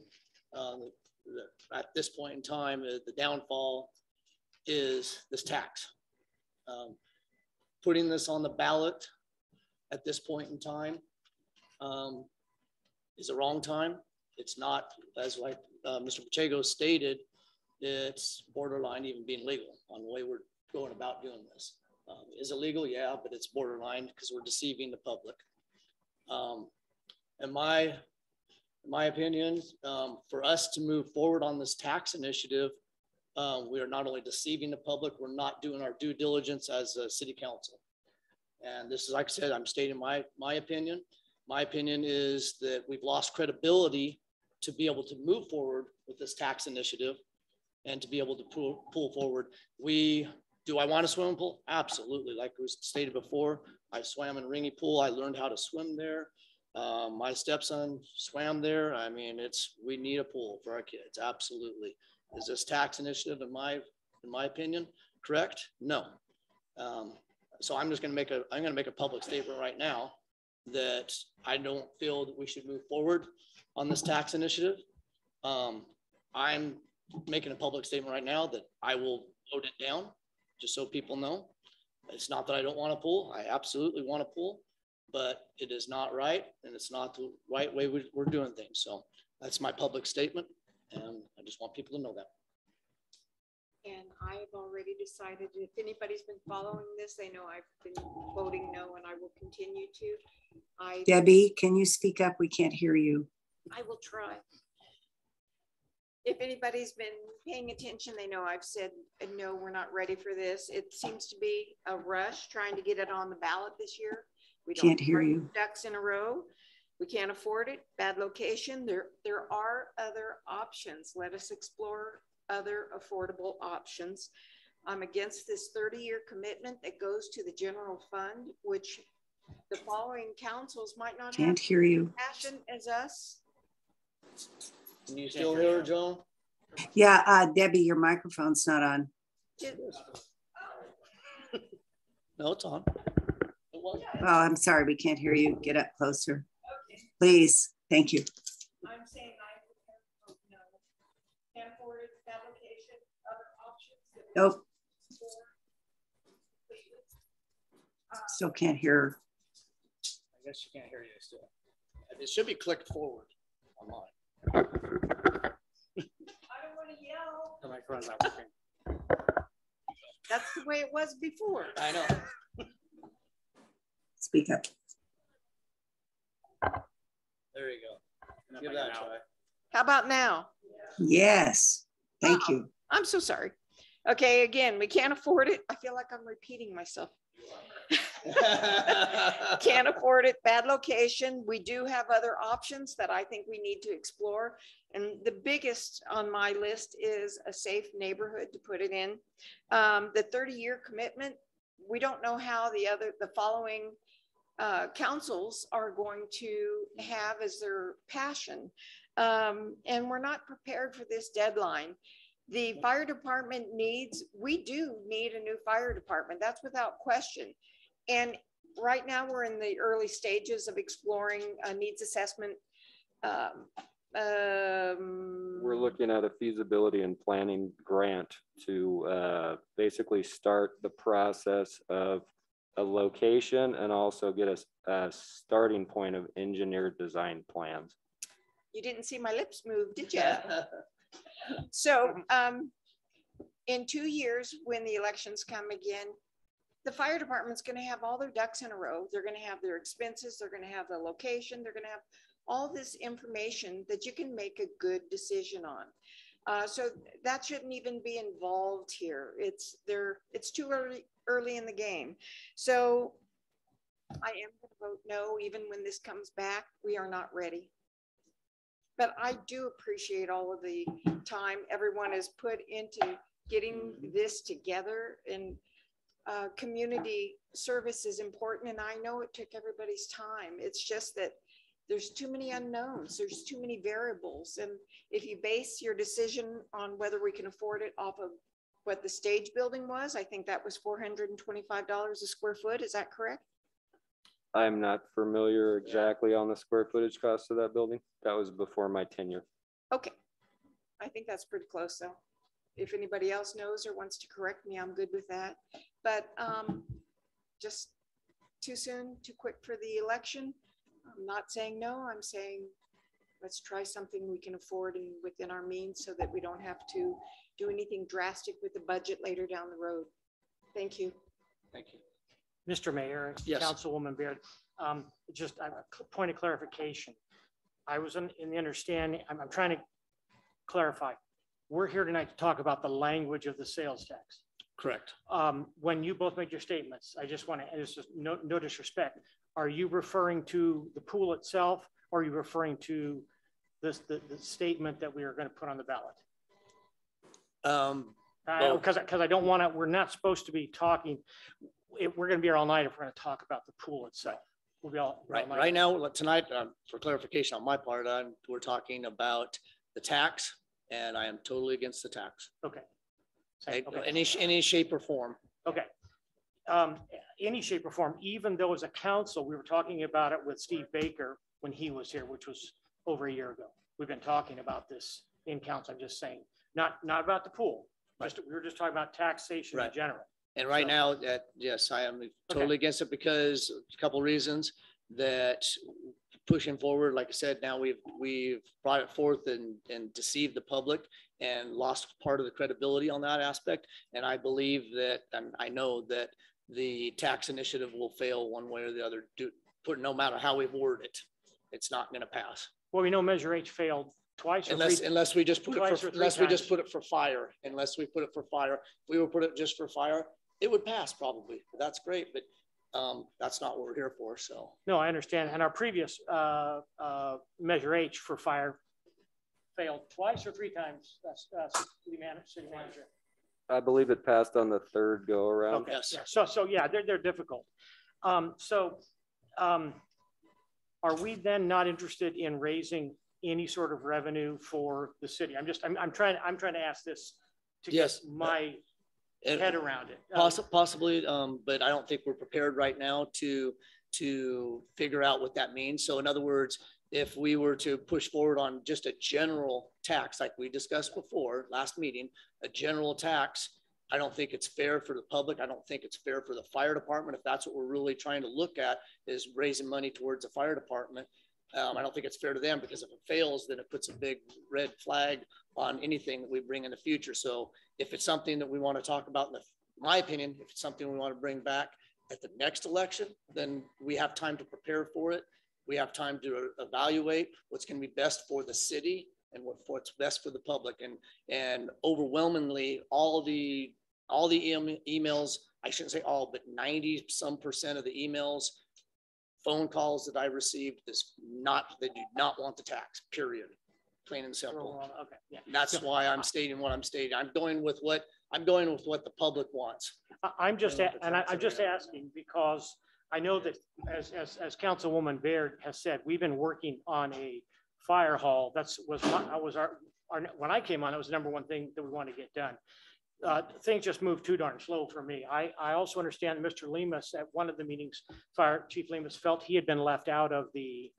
at this point in time, the downfall is this tax. Putting this on the ballot at this point in time is a wrong time. It's not, as like Mr. Pacheco stated, it's borderline even being legal on the way we're going about doing this. Is it legal? Yeah, but it's borderline because we're deceiving the public. In my opinion, for us to move forward on this tax initiative, we are not only deceiving the public, we're not doing our due diligence as a city council. And this is, like I said, I'm stating my opinion. My opinion is that we've lost credibility to be able to move forward with this tax initiative and to be able to pull forward. Do I want a swimming pool? Absolutely. Like was stated before, I swam in Ringy Pool. I learned how to swim there. My stepson swam there. I mean, we need a pool for our kids. Absolutely. Is this tax initiative, in my opinion, correct? No. So I'm just going to make a public statement right now that I don't feel that we should move forward on this tax initiative. I'm making a public statement right now that I will vote it down, just so people know. It's not that I don't want a pool. I absolutely want a pool, but it is not right, and it's not the right way we're doing things. So that's my public statement, and I just want people to know that. And I've already decided, if anybody's been following this, they know I've been voting no, and I will continue to. Debbie, can you speak up? We can't hear you. I will try. If anybody's been paying attention, they know I've said, no, we're not ready for this. It seems to be a rush trying to get it on the ballot this year. We can't hear you. Ducks in a row. We can't afford it. Bad location. There are other options. Let us explore other affordable options. I'm against this 30-year commitment that goes to the general fund, which the following councils might not Can't have hear you. passion as us. Can you still hear her, Joan? Yeah, Debbie, your microphone's not on. No, it's on. Oh, I'm sorry, we can't hear you. Get up closer. Please, thank you. I'm saying I no. Can't afford it, application, other options. Nope. Still can't hear her. I guess you can't hear you still. It should be clicked forward on mine. I don't want to yell. The microphone's not working. That's the way it was before. I know. Speak up. There you go. Give that a try. How about now? Yes. Thank you. I'm so sorry. Okay, again, we can't afford it. I feel like I'm repeating myself. Can't afford it. Bad location. We do have other options that I think we need to explore. And the biggest on my list is a safe neighborhood to put it in. The 30-year commitment, we don't know how the following councils are going to have as their passion. And we're not prepared for this deadline. The fire department we do need a new fire department. That's without question. And right now we're in the early stages of exploring a needs assessment. We're looking at a feasibility and planning grant to basically start the process of a location and also get a starting point of engineered design plans. You didn't see my lips move, did you? So in 2 years, when the elections come again, the fire department's going to have all their ducks in a row. They're going to have their expenses. They're going to have the location. They're going to have all this information that you can make a good decision on. So that shouldn't even be involved here. It's too early in the game. So I am going to vote no, even when this comes back. We are not ready. But I do appreciate all of the time everyone has put into getting this together, and community service is important. And I know it took everybody's time. It's just that there's too many unknowns. There's too many variables. And if you base your decision on whether we can afford it off of what the stage building was, I think that was $425 a square foot. Is that correct? I'm not familiar exactly on the square footage cost of that building. That was before my tenure. Okay. I think that's pretty close though. If anybody else knows or wants to correct me, I'm good with that. But just too soon, too quick for the election. I'm not saying no, I'm saying let's try something we can afford and within our means so that we don't have to do anything drastic with the budget later down the road. Thank you. Thank you. Mr. Mayor, yes. Councilwoman Baird, just a point of clarification. I was in the understanding, I'm trying to clarify. We're here tonight to talk about the language of the sales tax. Correct. When you both made your statements, I just want to, and it's just no disrespect. Are you referring to the pool itself, or are you referring to the statement that we are going to put on the ballot? Because I don't want to, we're not supposed to be talking. We're going to be here all night if we're going to talk about the pool itself. We'll be all right now tonight. For clarification on my part, we're talking about the tax, and I am totally against the tax. Okay. Any shape or form. Okay. Any shape or form, even though as a council, we were talking about it with Steve Baker when he was here, which was over a year ago. We've been talking about this in council. I'm just saying, not about the pool. Right. We were just talking about taxation in general. And right now, yes, I am totally against it because a couple of reasons that pushing forward, like I said, now we've brought it forth and deceived the public and lost part of the credibility on that aspect. And I believe that, and I know that the tax initiative will fail one way or the other, no matter how we word it, it's not going to pass. Well, we know Measure H failed twice. Unless we just put it for fire. Unless we put it for fire. If we would put it just for fire, it would pass probably. That's great, but that's not what we're here for. So no, I understand. And our previous Measure H for fire failed twice or three times. That's city manager. I believe it passed on the third go around. Okay. Yes. Yeah. So yeah, they're difficult. Are we then not interested in raising any sort of revenue for the city? I'm trying to ask this to get my head around it. Possibly, but I don't think we're prepared right now to figure out what that means. So in other words, if we were to push forward on just a general tax, like we discussed before last meeting, a general tax, I don't think it's fair for the public. I don't think it's fair for the fire department. If that's what we're really trying to look at is raising money towards the fire department. I don't think it's fair to them, because if it fails, then it puts a big red flag on anything that we bring in the future. So if it's something that we want to talk about, in my opinion, if it's something we want to bring back at the next election, then we have time to prepare for it. We have time to evaluate what's going to be best for the city and what's best for the public. And overwhelmingly, all the emails, I shouldn't say all, but 90% of the emails, phone calls that I received they do not want the tax, period. Plain and simple. Okay. Yeah. That's why I'm stating what I'm stating. I'm going with what I'm going with what the public wants. I'm just asking because I know that as Councilwoman Baird has said, we've been working on a fire hall. When I came on, it was the number one thing that we want to get done. Things just moved too darn slow for me. I also understand Mr. Lemus at one of the meetings, Fire Chief Lemus felt he had been left out of the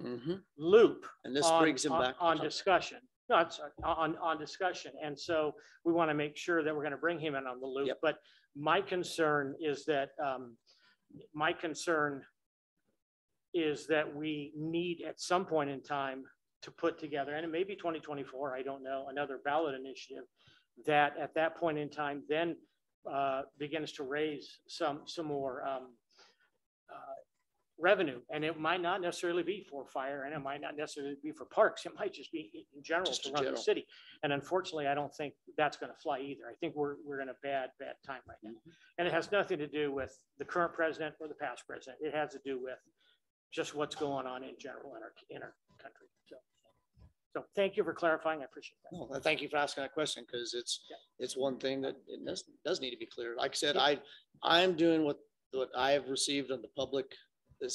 loop. And this brings him back on discussion. No, it's on discussion. And so we want to make sure that we're going to bring him in on the loop. Yep. But my concern is that we need at some point in time to put together, and it may be 2024, I don't know, another ballot initiative that at that point in time then begins to raise some more revenue. And it might not necessarily be for fire, and it might not necessarily be for parks. It might just be in general to run the city. And unfortunately, I don't think that's going to fly either. I think we're in a bad time right now. And it has nothing to do with the current president or the past president. It has to do with just what's going on in general in our country. So thank you for clarifying. I appreciate that. No, thank you for asking that question, because it's one thing that it does need to be clear. Like I said, I'm doing what I have received on the public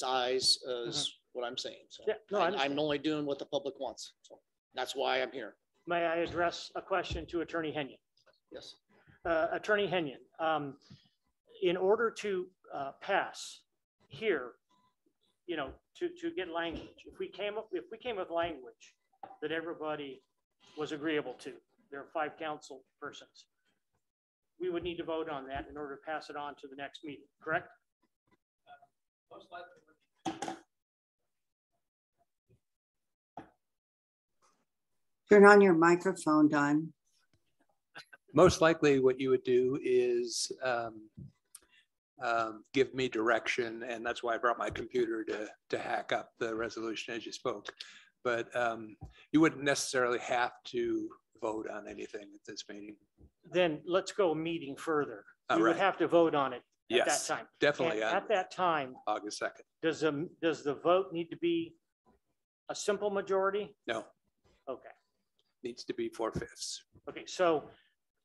eyes is what I'm saying. So I'm only doing what the public wants. So that's why I'm here. May I address a question to Attorney Henyon? Yes. Attorney Henyon, in order to pass here, to get language, if we came with language that everybody was agreeable to, there are 5 council persons, we would need to vote on that in order to pass it on to the next meeting, correct? Most likely. Turn on your microphone, Don. Most likely what you would do is give me direction, and that's why I brought my computer to hack up the resolution as you spoke. But you wouldn't necessarily have to vote on anything at this meeting. Then let's go a meeting further. We would have to vote on it at that time. Definitely. At that time, August 2nd. Does the vote need to be a simple majority? No. Okay. Needs to be 4/5. Okay. So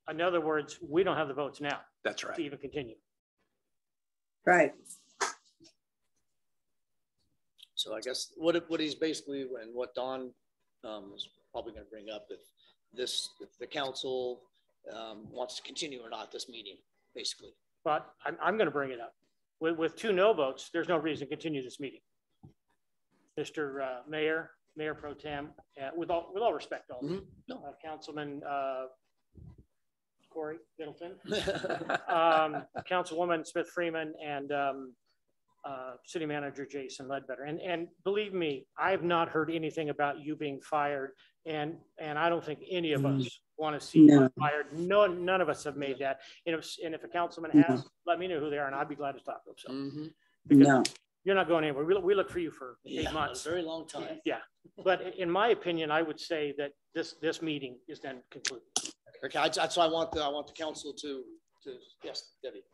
in other words, we don't have the votes now. That's right. To even continue. Right. So I guess what he's basically, and what Don was probably going to bring up, if the council wants to continue or not this meeting, basically. But I'm going to bring it up. With 2 no votes, there's no reason to continue this meeting. Mr. Mayor Pro Tem, with all respect, Councilman Corey Middleton, Councilwoman Smith Freeman, and City Manager Jason Ledbetter. And believe me, I have not heard anything about you being fired, and I don't think any of us want to see you fired. None of us have made that. And if a councilman has, let me know who they are, and I'd be glad to talk to them. So, because you're not going anywhere. We look for you for 8 months. A very long time. Yeah, but in my opinion, I would say that this meeting is then concluded. Okay, that's why I want the council to yes, Debbie.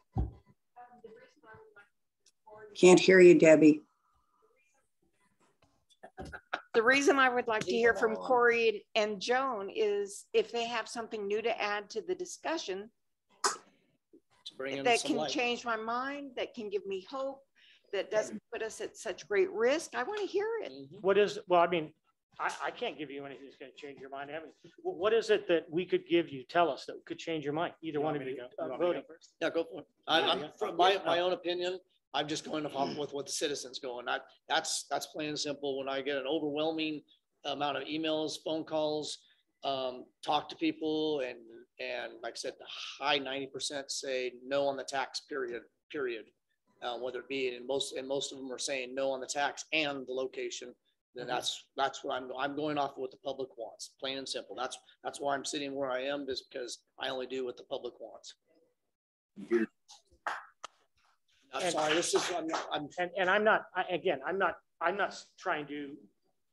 Can't hear you, Debbie. The reason I would like to hear from Corey and Joan is if they have something new to add to the discussion that can change my mind, that can give me hope, that doesn't put us at such great risk. I want to hear it. Well, I mean, I can't give you anything that's going to change your mind. I mean, what is it that we could give you, tell us, that could change your mind? Either one of you voting. Yeah, go for it. I'm from my own opinion. I'm just going off with what the citizens going. That's plain and simple. When I get an overwhelming amount of emails, phone calls, talk to people, and like I said, the high 90% say no on the tax. Period. Whether it be, and most of them are saying no on the tax and the location. Then that's what I'm going off of what the public wants. Plain and simple. That's why I'm sitting where I am, is because I only do what the public wants. I'm sorry. This is I'm not trying to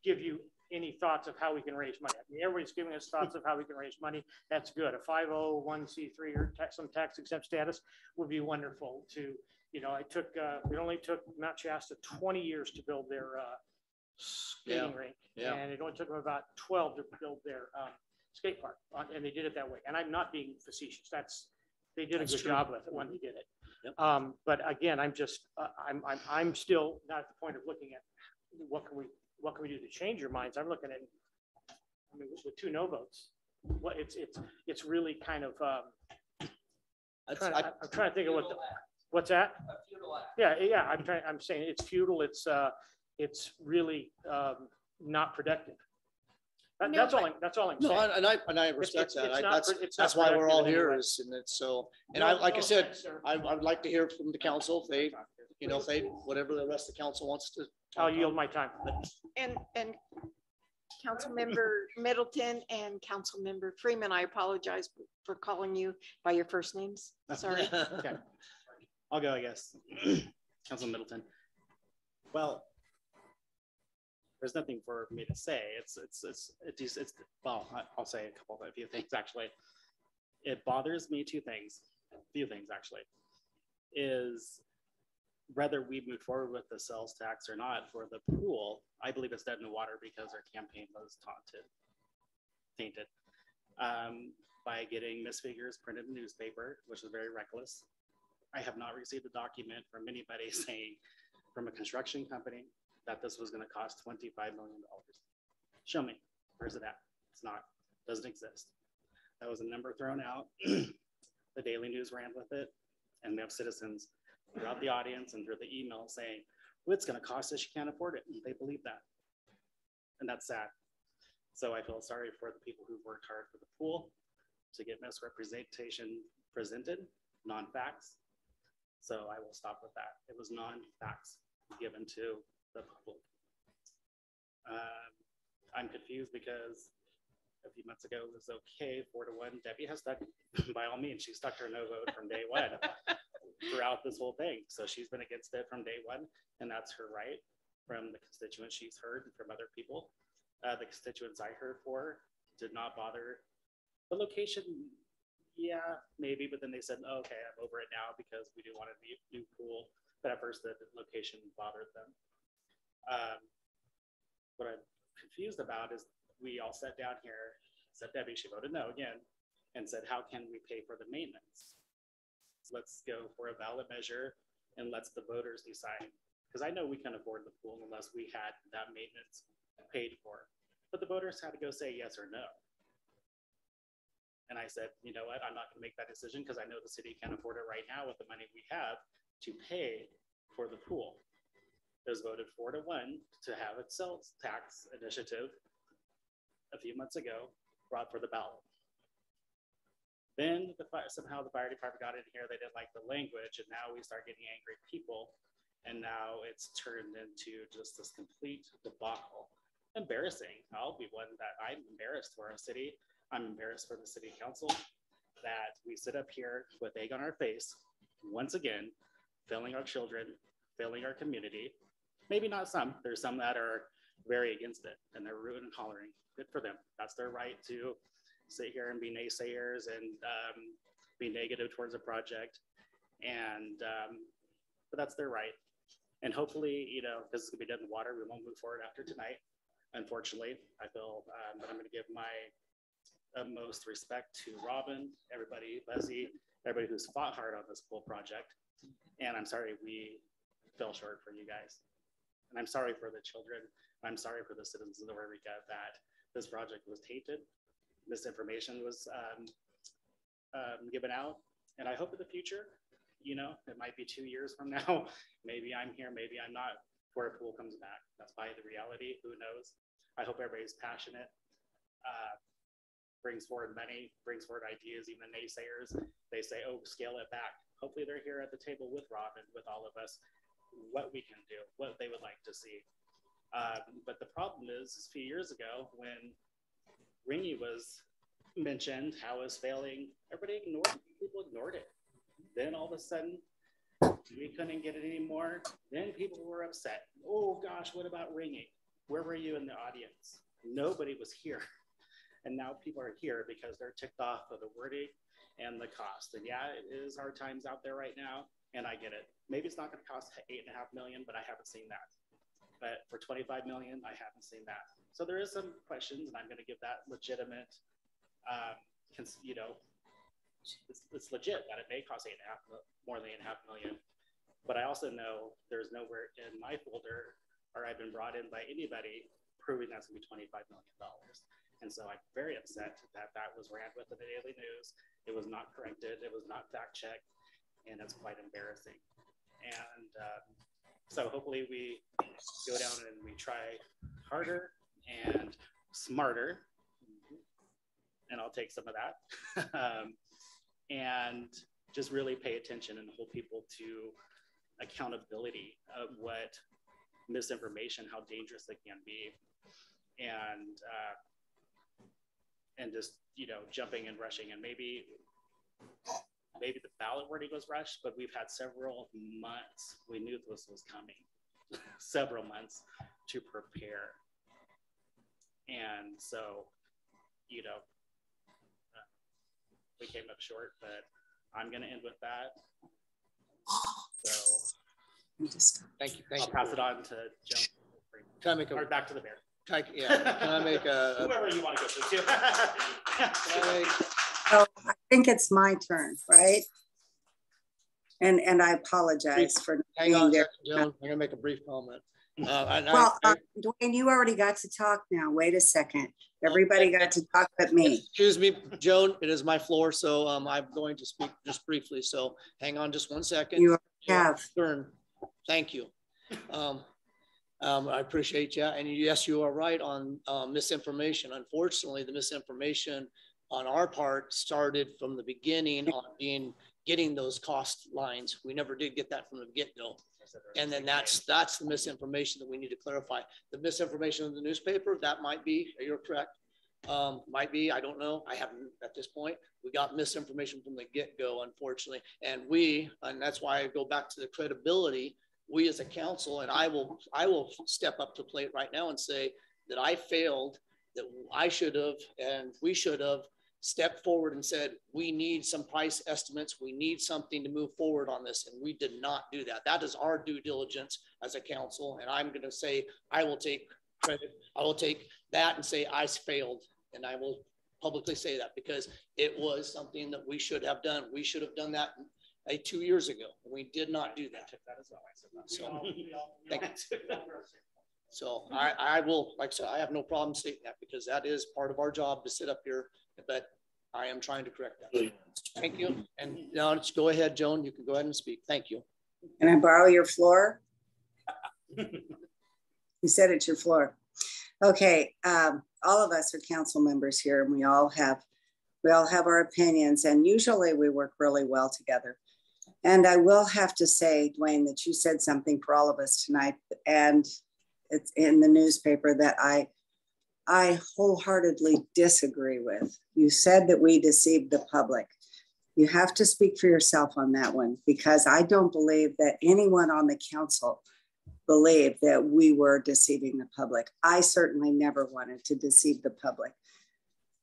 give you any thoughts of how we can raise money. I mean, everybody's giving us thoughts of how we can raise money. That's good. A 501c3 or some tax exempt status would be wonderful. It only took Mount Shasta 20 years to build their skating rink, and it only took them about 12 to build their skate park, and they did it that way. And I'm not being facetious. They did a good job with it when they did it. Yep. But again, I'm just, I'm still not at the point of looking at what can we do to change your minds? I'm looking at, I mean, with 2 no votes, what it's really kind of, I'm trying to think of what's that? Yeah. I'm saying it's futile. It's really not productive. That's all I'm saying. No, and I respect that. That's why we're all here is, and it's so, and like I said, I would like to hear from the council if they, whatever the rest of the council wants to. I'll yield my time. And Councilmember Middleton and Councilmember Freeman, I apologize for calling you by your first names. Sorry. Okay. I'll go, I guess. Council Middleton. Well, there's nothing for me to say. Well, I'll say a few things actually. It bothers me a few things actually, is whether we move forward with the sales tax or not for the pool. I believe it's dead in the water because our campaign was tainted by getting misfigures printed in the newspaper, which is very reckless. I have not received a document from anybody saying from a construction company that this was going to cost $25 million. Show me. Where's it at? It's not. Doesn't exist. That was a number thrown out. The Daily News ran with it, and we have citizens throughout the audience and through the email saying, well, it's going to cost us, you can't afford it. And they believe that. And that's sad. So I feel sorry for the people who've worked hard for the pool to get misrepresentation presented, non-facts. So I will stop with that. It was non-facts given to the public. I'm confused because a few months ago it was okay, 4-1. Debbie has stuck, by all means, she stuck her no vote from day one throughout this whole thing. So she's been against it from day one, and that's her right from the constituents she's heard from other people. The constituents I heard for did not bother. The location, yeah, maybe, but then they said, oh, okay, I'm over it now because we do want a new pool. But at first the location bothered them. What I'm confused about is we all sat down here, except Debbie, she voted no again, and said, how can we pay for the maintenance? Let's go for a ballot measure and let's the voters decide. Because I know we can afford the pool unless we had that maintenance paid for. But the voters had to go say yes or no. And I said, you know what, I'm not going to make that decision because I know the city can't afford it right now with the money we have to pay for the pool. It was voted 4-1 to have its sales tax initiative a few months ago brought for the ballot. Then somehow the fire department got in here, they didn't like the language, and now we start getting angry people, and now it's turned into just this complete debacle. Embarrassing. I'll be one that I'm embarrassed for our city. I'm embarrassed for the city council that we sit up here with egg on our face, once again, failing our children, failing our community. Maybe not some. There's some that are very against it, and they're rooting and hollering. Good for them. That's their right to sit here and be naysayers and be negative towards a project. And but that's their right. And hopefully, you know, this is gonna be dead in the water. We won't move forward after tonight. Unfortunately, I feel that I'm gonna give my utmost respect to Robin, everybody, Buzzy, everybody who's fought hard on this whole project. And I'm sorry we fell short for you guys. And I'm sorry for the children. I'm sorry for the citizens of Yreka that this project was tainted. Misinformation was given out. And I hope in the future, you know, it might be 2 years from now, maybe I'm here, maybe I'm not, where a pool comes back. That's probably the reality, who knows? I hope everybody's passionate, brings forward money, brings forward ideas, even naysayers, they say, oh, scale it back. Hopefully they're here at the table with Robin, with all of us, what we can do, what they would like to see. But the problem is, a few years ago, when Ringy was mentioned, how it was failing, everybody ignored it. People ignored it. Then all of a sudden, we couldn't get it anymore. Then people were upset. Oh gosh, what about Ringy? Where were you in the audience? Nobody was here. And now people are here because they're ticked off of the wording and the cost. And yeah, it is hard times out there right now, and I get it. Maybe it's not going to cost $8.5 million, but I haven't seen that. But for $25 million, I haven't seen that. So there is some questions, and I'm going to give that legitimate, you know, it's legit that it may cost more than $8.5 million. But I also know there's nowhere in my folder, or I've been brought in by anybody proving that's gonna be $25 million. And so I'm very upset that that was ran with in the Daily News. It was not corrected. It was not fact checked, and it's quite embarrassing. And so hopefully we go down and we try harder and smarter, and I'll take some of that, and just really pay attention and hold people to accountability of what misinformation, how dangerous it can be, and just, you know, jumping and rushing. And maybe the ballot wording was rushed, but we've had several months. We knew this was coming, several months to prepare. And so, you know, we came up short, but I'm going to end with that. So thank you. I'll pass it on to Joe. Can I make a, or back to the bear? Can I make a whoever you want to go to? Oh, I think it's my turn, right? And I apologize for hang on, there. Joan. I'm gonna make a brief comment. Dwayne, you already got to talk now. Wait a second. Everybody got to talk but me. Excuse me, Joan, it is my floor, so I'm going to speak just briefly. So hang on just 1 second. You have. Turn. Thank you. I appreciate you. And yes, you are right on misinformation. Unfortunately, the misinformation on our part started from the beginning on getting those cost lines. We never did get that from the get-go. And then that's the misinformation that we need to clarify. The misinformation in the newspaper, that might be, you're correct. Might be, I don't know. I haven't at this point. We got misinformation from the get-go, unfortunately. And that's why I go back to the credibility. We as a council, and I will step up to the plate right now and say that I failed, that I should have, and we should have stepped forward and said, we need some price estimates. We need something to move forward on this. And we did not do that. That is our due diligence as a council. And I'm going to say, I will take credit. I will take that and say I failed. And I will publicly say that because it was something that we should have done. We should have done that 2 years ago. We did not do that. So, so I will, like I said, I have no problem stating that because that is part of our job to sit up here, but I am trying to correct that. Thank you. And now let's go ahead, Joan. You can go ahead and speak. Thank you. Can I borrow your floor? You said it's your floor. Okay. All of us are council members here, and we all have our opinions, and usually we work really well together. And I will have to say, Dwayne, that you said something for all of us tonight, and it's in the newspaper that I wholeheartedly disagree with. You said that we deceived the public. You have to speak for yourself on that one, because I don't believe that anyone on the council believed that we were deceiving the public. I certainly never wanted to deceive the public.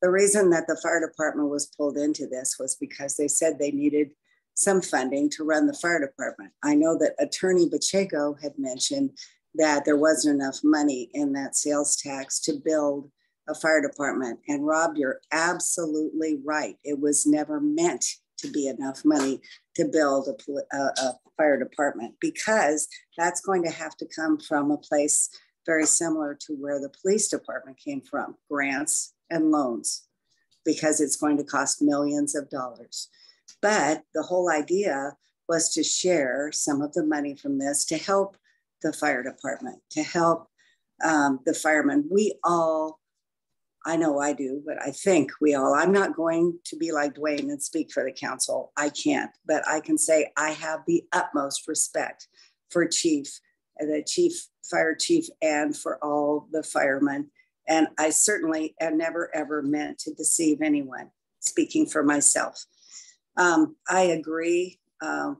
The reason that the fire department was pulled into this was because they said they needed some funding to run the fire department. I know that Attorney Pacheco had mentioned that there wasn't enough money in that sales tax to build a fire department. And Rob, you're absolutely right. It was never meant to be enough money to build a fire department, because that's going to have to come from a place very similar to where the police department came from, grants and loans, because it's going to cost millions of dollars. But the whole idea was to share some of the money from this to help the fire department, to help the firemen. We all, I know I do, but I think we all, I'm not going to be like Dwayne and speak for the council. I can't, but I can say I have the utmost respect for the fire chief, and for all the firemen. And I certainly have never, ever meant to deceive anyone, speaking for myself. I agree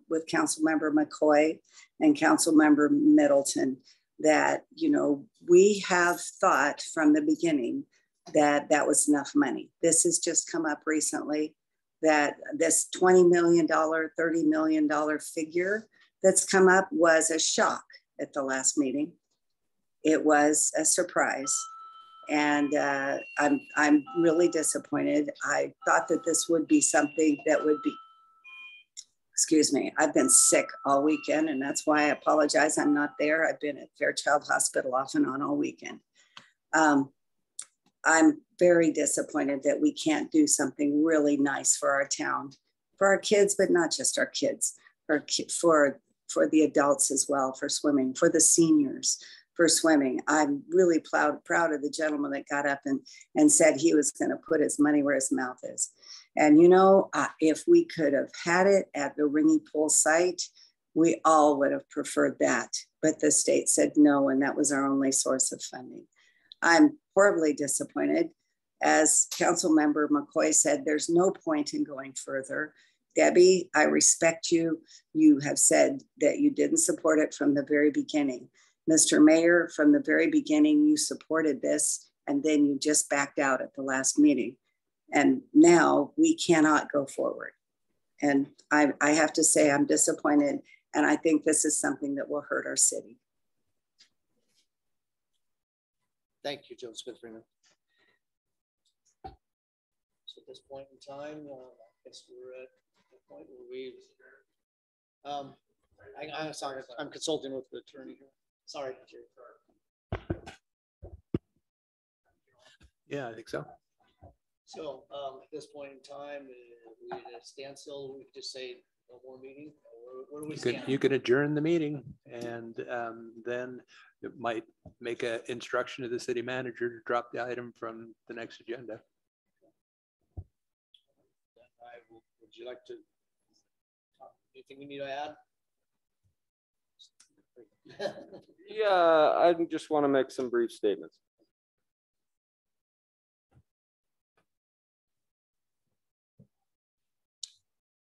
with Councilmember McCoy and Councilmember Middleton that, you know, we have thought from the beginning that that was enough money. This has just come up recently, that this $20 million, $30 million figure that's come up was a shock at the last meeting. It was a surprise. And I'm really disappointed. I thought that this would be something that would be, excuse me, I've been sick all weekend, and that's why I apologize. I'm not there. I've been at Fairchild Hospital off and on all weekend. I'm very disappointed that we can't do something really nice for our town, for our kids, but not just our kids, for the adults as well, for swimming, for the seniors, for swimming. I'm really proud of the gentleman that got up and said he was going to put his money where his mouth is. And you know, if we could have had it at the Ringy Pool site, we all would have preferred that. But the state said no, and that was our only source of funding. I'm horribly disappointed. As Council Member McCoy said, there's no point in going further. Debbie, I respect you. You have said that you didn't support it from the very beginning. Mr. Mayor, from the very beginning, you supported this, and then you just backed out at the last meeting. And now we cannot go forward. And I have to say I'm disappointed, and I think this is something that will hurt our city. Thank you, Joe Smith-Freeman. So at this point in time, I guess we're at the point where we, I'm sorry, I'm consulting with the attorney here. Sorry. Yeah, I think so. So at this point in time, we at a standstill. We just say no more meeting. Where do we stand? You can adjourn the meeting, and then it might make an instruction to the city manager to drop the item from the next agenda. Would you like to talk? Anything we need to add? Yeah, I just want to make some brief statements.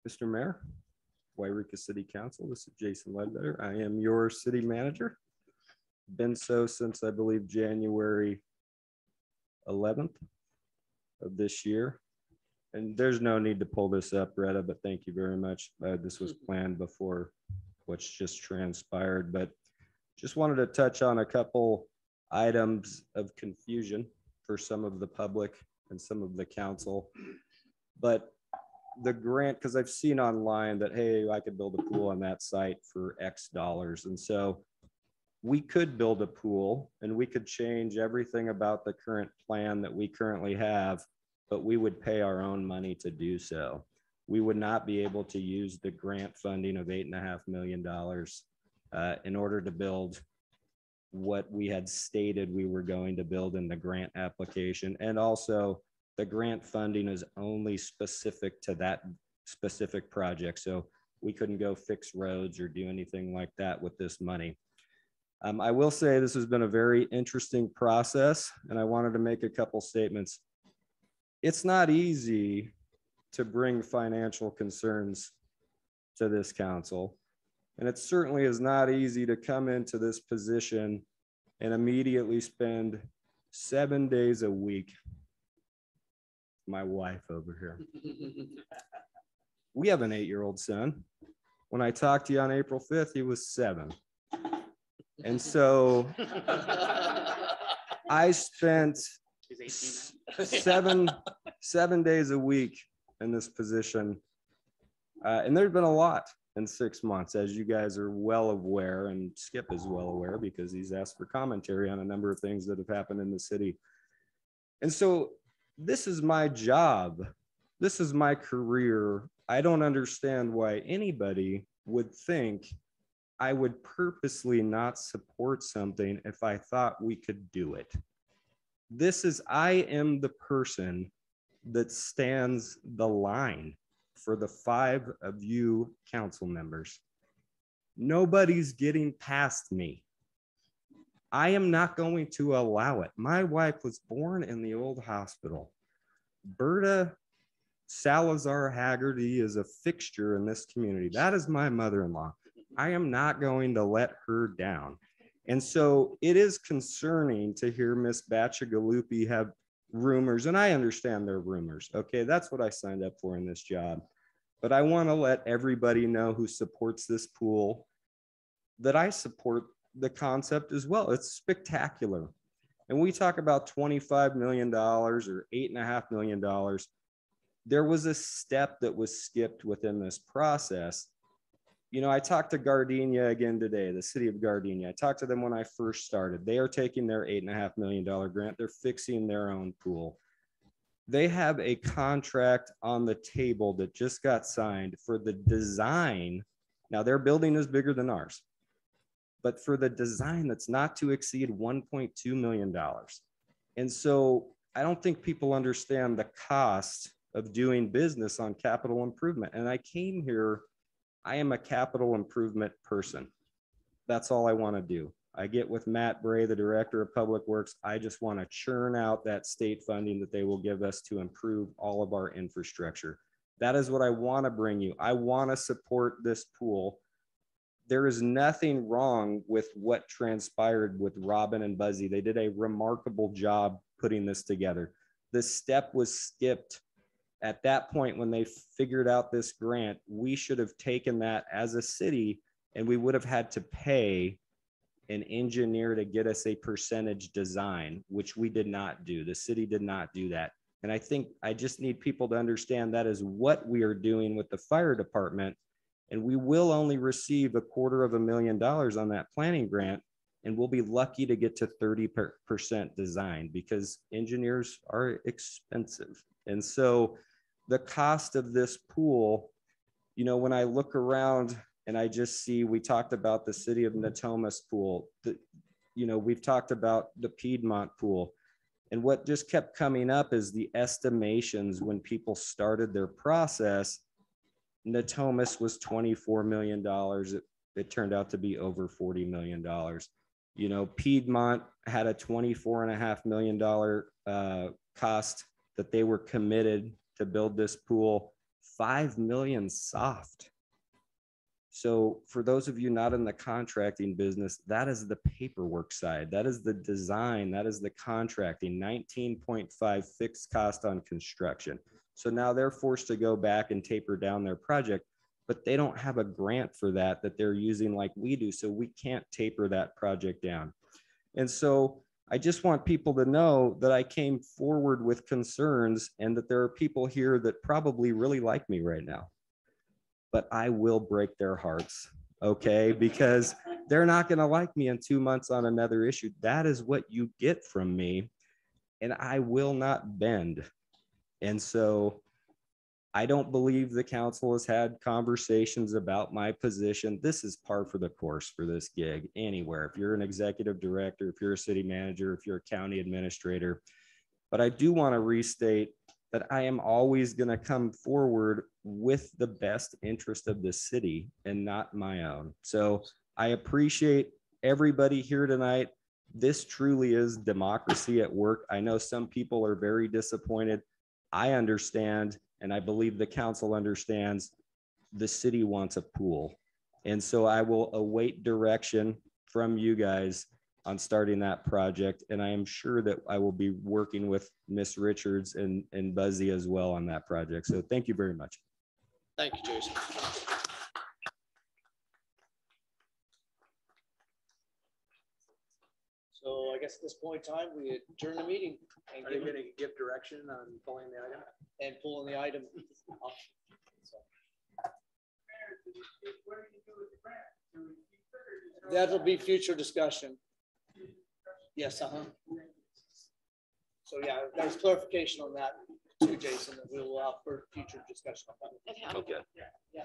Mr. Mayor, Yreka City Council, this is Jason Ledbetter. I am your city manager. Been so since I believe January 11th of this year. And there's no need to pull this up, Retta, but thank you very much. This was planned before what's just transpired, but just wanted to touch on a couple items of confusion for some of the public and some of the council. But the grant, because I've seen online that, hey, I could build a pool on that site for X dollars. And so we could build a pool and we could change everything about the current plan that we currently have, but we would pay our own money to do so. We would not be able to use the grant funding of $8.5 million in order to build what we had stated we were going to build in the grant application. And also the grant funding is only specific to that specific project. So we couldn't go fix roads or do anything like that with this money. I will say this has been a very interesting process, and I wanted to make a couple statements. It's not easy to bring financial concerns to this council. And it certainly is not easy to come into this position and immediately spend 7 days a week. My wife over here. We have an 8-year-old son. When I talked to you on April 5th, he was 7. And so I spent 7 days a week in this position. And there's been a lot in 6 months, as you guys are well aware, and Skip is well aware because he's asked for commentary on a number of things that have happened in the city. And so this is my job. This is my career. I don't understand why anybody would think I would purposely not support something if I thought we could do it. I am the person that stands the line for the 5 of you council members. Nobody's getting past me. I am not going to allow it. My wife was born in the old hospital. Berta Salazar Haggerty is a fixture in this community. That is my mother-in-law. I am not going to let her down. And so it is concerning to hear Miss Bacigalupi have rumors, and I understand they're rumors. Okay, that's what I signed up for in this job. But I want to let everybody know who supports this pool that I support the concept as well. It's spectacular. And we talk about $25 million or $8.5 million. There was a step that was skipped within this process. You know, I talked to Gardenia again today, the city of Gardenia. I talked to them when I first started. They are taking their $8.5 million grant. They're fixing their own pool. They have a contract on the table that just got signed for the design. Now their building is bigger than ours, but for the design that's not to exceed $1.2 million. And so I don't think people understand the cost of doing business on capital improvement. And I came here, I am a capital improvement person. That's all I want to do. I get with Matt Bray, the director of public works. I just want to churn out that state funding that they will give us to improve all of our infrastructure. That is what I want to bring you. I want to support this pool. There is nothing wrong with what transpired with Robin and Buzzy. They did a remarkable job putting this together. This step was skipped. At that point, when they figured out this grant, we should have taken that as a city, and we would have had to pay an engineer to get us a percentage design, which we did not do. The city did not do that. And I think I just need people to understand that is what we are doing with the fire department. And we will only receive $250,000 on that planning grant. And we'll be lucky to get to 30% design because engineers are expensive. And so the cost of this pool, you know, when I look around and I just see, we talked about the city of Natomas pool, you know, we've talked about the Piedmont pool. And what just kept coming up is the estimations when people started their process. Natomas was $24 million. It turned out to be over $40 million. You know, Piedmont had a $24.5 million cost that they were committed to build this pool. $5 million soft. So for those of you not in the contracting business, that is the paperwork side. That is the design. That is the contracting. 19.5 fixed cost on construction. So now they're forced to go back and taper down their project, but they don't have a grant for that they're using like we do. So we can't taper that project down. And so I just want people to know that I came forward with concerns and that there are people here that probably really like me right now, but I will break their hearts, okay? Because they're not gonna like me in 2 months on another issue. That is what you get from me, and I will not bend. And so I don't believe the council has had conversations about my position. This is par for the course for this gig anywhere. If you're an executive director, if you're a city manager, if you're a county administrator. But I do want to restate that I am always going to come forward with the best interest of the city and not my own. So I appreciate everybody here tonight. This truly is democracy at work. I know some people are very disappointed. I understand, and I believe the council understands, the city wants a pool. And so I will await direction from you guys on starting that project. And I am sure that I will be working with Miss Richards and Buzzy as well on that project. So thank you very much. Thank you, Jason. So I guess at this point in time, we adjourn the meeting. And are you going to give direction on pulling the item? And pulling the item. That'll be future discussion. Yes, So yeah, there's clarification on that too, Jason, that we'll allow for future discussion on that. Okay. Yeah.